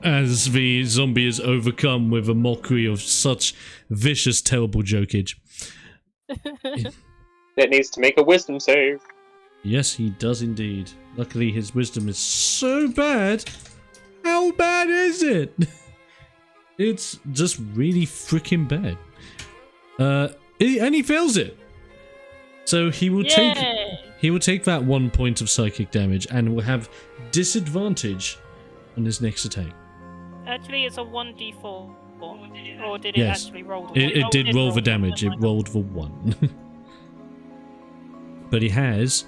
As the zombie is overcome with a mockery of such vicious, terrible jokage. It needs to make a wisdom save. Yes, he does indeed. Luckily, his wisdom is so bad. How bad is it? It's just really freaking bad. And he fails it. So he will take that 1 point of psychic damage and will have disadvantage on his next attack. Actually, it's a 1d4. Or did it Yes. actually roll? It did roll the damage. It rolled the 1. But he has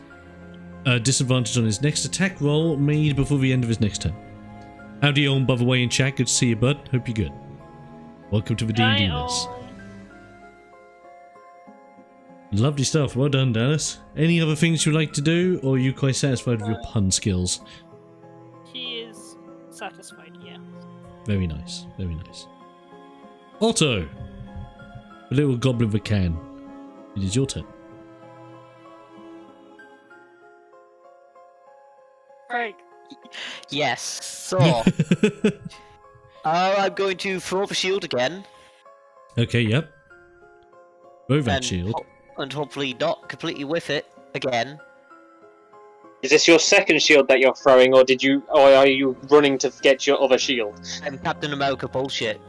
a disadvantage on his next attack roll made before the end of his next turn. Howdy on, by the way, in chat. Good to see you, bud. Hope you're good. Welcome to the D&D mess. Lovely stuff. Well done, Dallas. Any other things you'd like to do, or are you quite satisfied with your pun skills? He is satisfied, yeah. Very nice. Very nice. Otto! The little goblin that can. It is your turn. Craig. Yes, so I'm going to throw the shield again. Okay, yep. Throw that and shield. And hopefully not completely whiff it again. Is this your second shield that you're throwing, or are you running to get your other shield? I'm Captain America bullshit.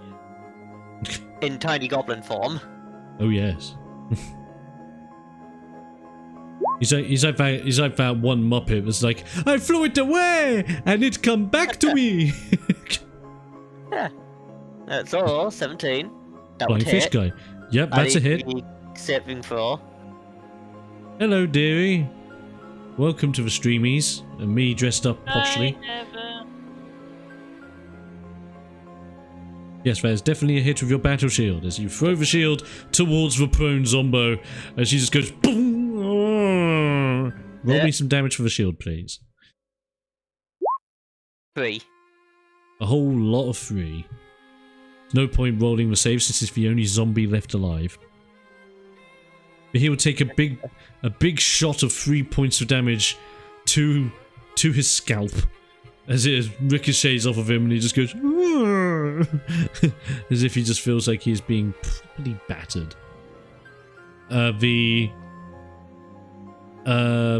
In tiny goblin form. Oh yes. He's like that one Muppet that's like, I flew it away and it come back to me. Yeah. So 17. That Flying would fish hit. guy. Yep, that's a hit. Saving throw. Hello, dearie. Welcome to the streamies and me dressed up poshly. Yes, that is definitely a hit with your battle shield as you throw the shield towards the prone Zombo as she just goes boom. Roll me some damage for the shield, please. 3. A whole lot of 3. No point rolling the save since it's the only zombie left alive. But he will take a big shot of 3 points of damage to his scalp as it ricochets off of him, and he just goes as if he just feels like he's being properly battered. The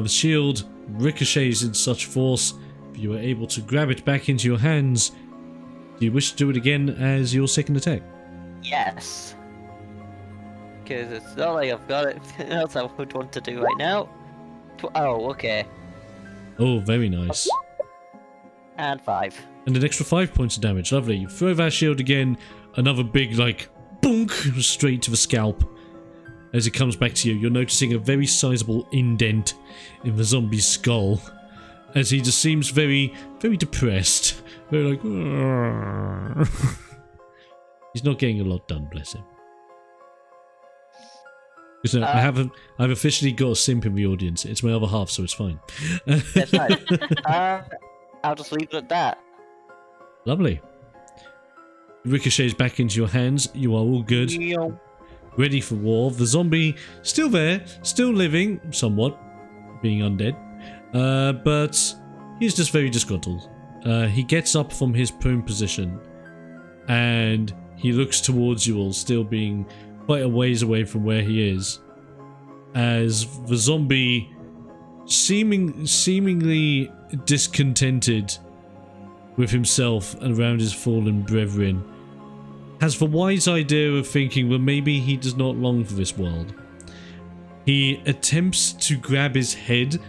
shield ricochets in such force, you are able to grab it back into your hands. Do you wish to do it again as your second attack? Yes. Because it's not like I've got anything else I would want to do right now. Oh, okay. Oh, very nice. And 5. And an extra 5 points of damage. Lovely. You throw that shield again. Another big, like, bonk straight to the scalp. As it comes back to you, you're noticing a very sizable indent in the zombie's skull. As he just seems very, very depressed. Very like, "Argh." He's not getting a lot done, bless him. 'Cause, I've officially got a simp in the audience. It's my other half, so it's fine. That's right. I'll just leave it at that. Lovely. Ricochets back into your hands. You are all good. Ready for war. The zombie still there, still living, somewhat, being undead. But he's just very disgruntled. He gets up from his prone position and he looks towards you all, still being quite a ways away from where he is, as the zombie, seemingly discontented with himself and around his fallen brethren, has the wise idea of thinking that maybe he does not long for this world. He attempts to grab his head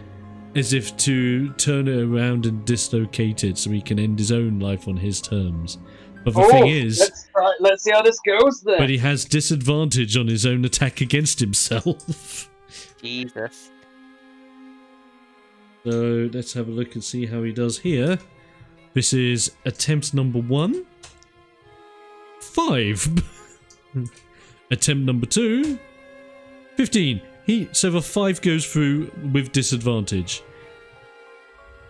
as if to turn it around and dislocate it so he can end his own life on his terms. But the thing is, let's see how this goes then. but he has disadvantage on his own attack against himself. Jesus. So let's have a look and see how he does here. This is attempt number 1. 5. Attempt number 2. 15. So the 5 goes through with disadvantage.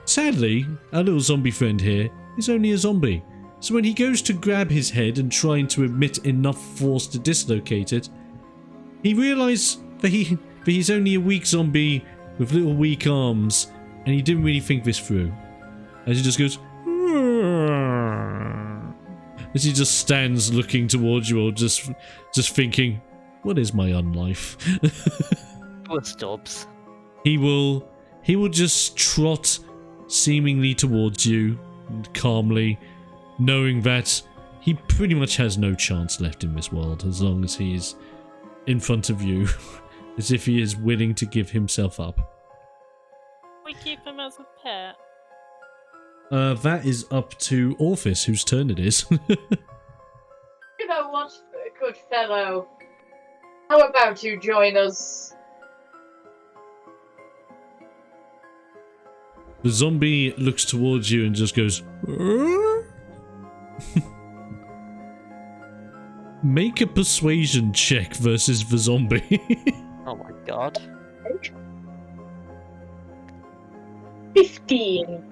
Sadly, our little zombie friend here is only a zombie. So when he goes to grab his head and trying to emit enough force to dislocate it, he realizes that he's only a weak zombie with little weak arms, and he didn't really think this through. As he just goes, as he just stands looking towards you all, just thinking, what is my unlife? Poor Stubbs. He will just trot seemingly towards you calmly, knowing that he pretty much has no chance left in this world as long as he's in front of you, as if he is willing to give himself up. We keep him as a pet. That is up to Orphis, whose turn it is. You know what, good fellow? How about you join us? The zombie looks towards you and just goes, make a persuasion check versus the zombie. Oh my god. 15.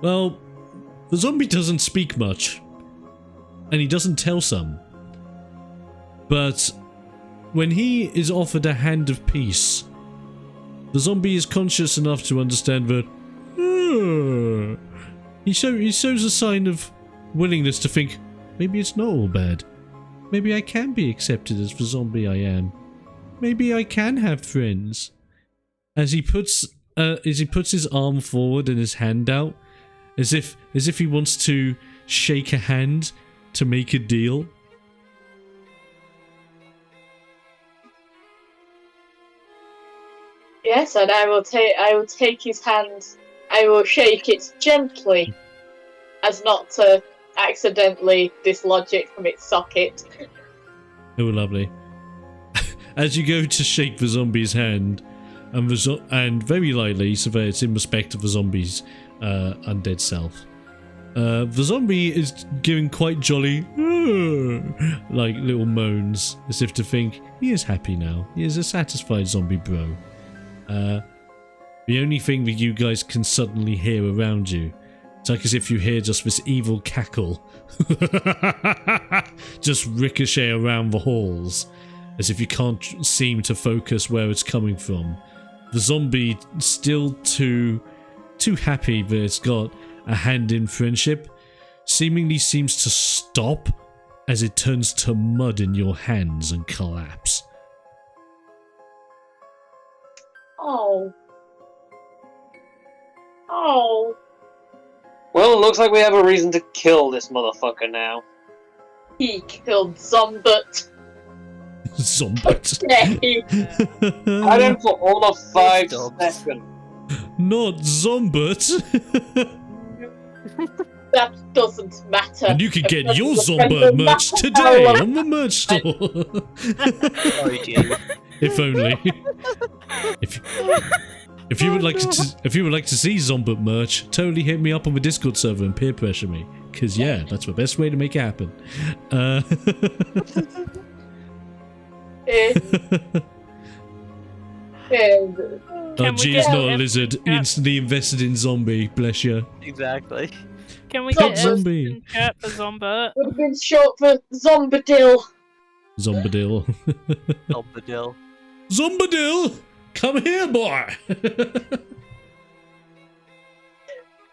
Well, the zombie doesn't speak much, and he doesn't tell some. But when he is offered a hand of peace, the zombie is conscious enough to understand that he shows a sign of willingness to think, maybe it's not all bad. Maybe I can be accepted as the zombie I am. Maybe I can have friends. As he puts his arm forward and his hand out, as if he wants to shake a hand to make a deal. Yes, and I will take his hand. I will shake it gently, as not to accidentally dislodge it from its socket. Oh, lovely. As you go to shake the zombie's hand, and very lightly, so that it's in respect of the zombie's undead self, the zombie is giving quite jolly, like little moans, as if to think he is happy now. He is a satisfied zombie bro. The only thing that you guys can suddenly hear around you, it's like as if you hear just this evil cackle just ricochet around the halls, as if you can't seem to focus where it's coming from. The zombie, still too happy that it's got a hand in friendship, seemingly seems to stop as it turns to mud in your hands and collapse. Oh. Oh. Well, it looks like we have a reason to kill this motherfucker now. He killed Zombert. Zombert. I don't for all of 5 seconds. Not Zombert. That doesn't matter. And you can get Because your the friend Zombert of merch Master today Howler. on the merch store. Sorry, Jim. If only. If you would like to see Zombert merch, totally hit me up on the Discord server and peer pressure me, because yeah, that's the best way to make it happen. Oh, G is not a lizard. Instantly invested in zombie. Bless you. Exactly. Can we Zombie. get Zombie. a chat for Zombert? Would have been short for Zombadil. Zombadil. Zombadil. Zombadil! Come here, boy!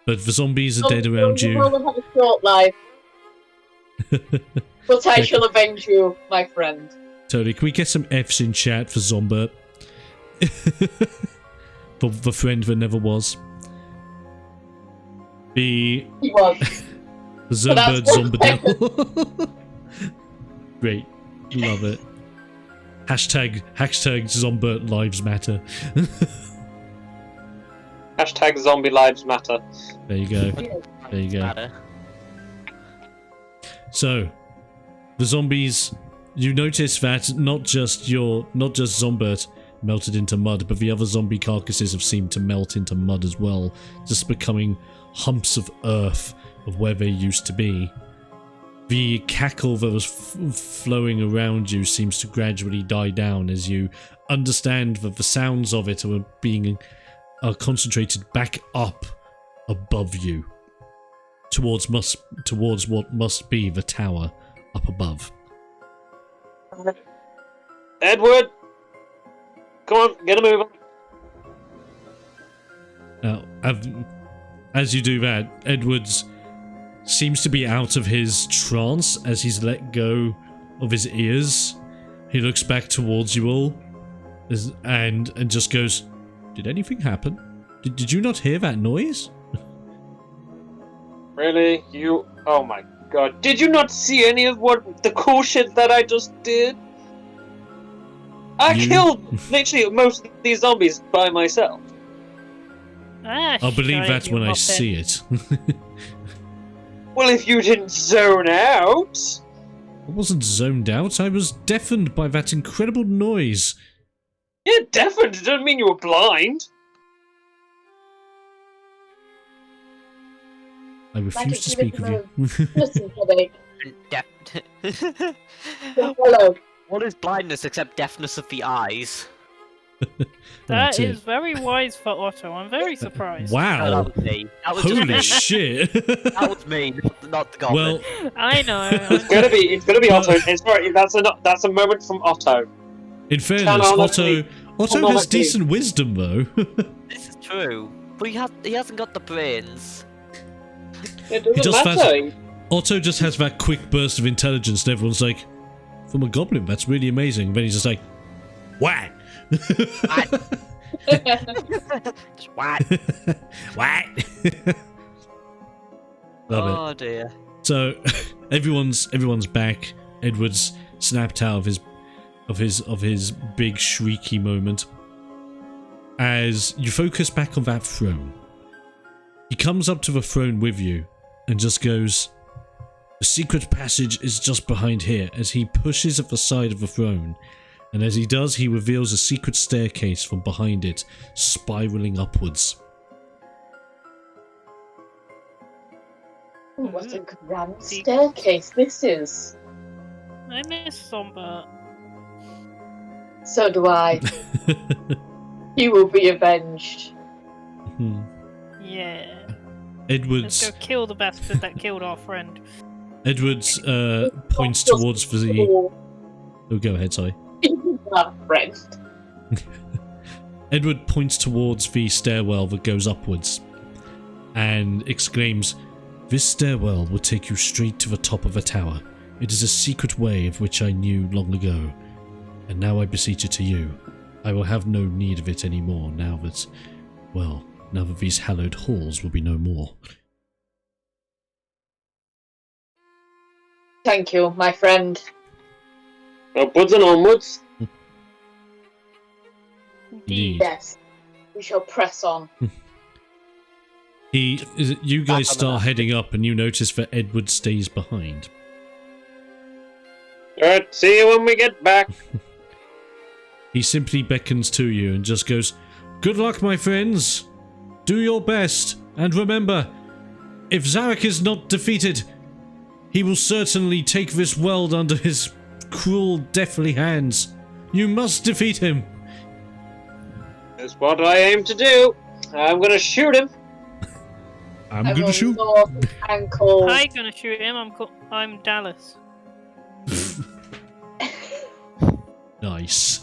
But the zombies are dead around you. You will have a short life. But I shall avenge you, my friend. Totally. Can we get some F's in chat for Zombert? For the friend that never was. The He was. Zombert Zombadil. Great. Love it. Hashtag Zombert Lives Matter. Hashtag Zombie Lives Matter. There you go. There you go. So, the zombies. You notice that not just Zombert melted into mud, but the other zombie carcasses have seemed to melt into mud as well, just becoming humps of earth of where they used to be. The cackle that was flowing around you seems to gradually die down as you understand that the sounds of it are concentrated back up above you, towards what must be the tower up above. Edward! Come on, get a move on. Now, as you do that, Edwards seems to be out of his trance as he's let go of his ears. He looks back towards you all and just goes, "Did anything happen? Did you not hear that noise?" Really? You? Oh my god. Did you not see any of the cool shit that I just did? I killed literally most of these zombies by myself. I'll believe that when I see it. Well, if you didn't zone out... I wasn't zoned out, I was deafened by that incredible noise. Yeah, deafened doesn't mean you were blind. I refuse to speak with you. Listen, headache. Deaf. Hello. What is blindness except deafness of the eyes? That is very wise for Otto. I'm very surprised. No, Wow. that was me. That was just Holy me. shit. That was me, not the goblin. Well, I know. It's gonna be Otto. It's right. That's a moment from Otto. in fairness, Otto has Canonically. decent wisdom though. This is true. But he hasn't got the brains. It He doesn't just matter. Otto just has that quick burst of intelligence and everyone's like, from a goblin, that's really amazing. Then he's just like, what? Just what? What? Love it. Oh dear. So everyone's back. Edward's snapped out of his big shrieky moment. As you focus back on that throne, he comes up to the throne with you and just goes, "The secret passage is just behind here," as he pushes at the side of the throne. And as he does, he reveals a secret staircase from behind it, spiraling upwards. Ooh, what a grand staircase this is. I miss Zombert. So do I. He will be avenged. Yeah. Edwards Let's go kill the bastard that killed our friend. Edwards points towards the. Oh, go ahead. Sorry. Our friend. Edward points towards the stairwell that goes upwards and exclaims, "This stairwell will take you straight to the top of the tower. It is a secret way of which I knew long ago, and now I beseech it to you. I will have no need of it anymore now that these hallowed halls will be no more." Thank you, my friend. Upwards and onwards. Indeed. Yes. We shall press on. You guys start heading up and you notice that Edward stays behind. Alright, see you when we get back. He simply beckons to you and just goes, "Good luck, my friends. Do your best. And remember, if Zirack is not defeated, he will certainly take this world under his cruel, deathly hands. You must defeat him. That's what I aim to do. I'm gonna shoot him. I'm I gonna will shoot. north and call. I'm gonna shoot him. I'm Dallas. Nice.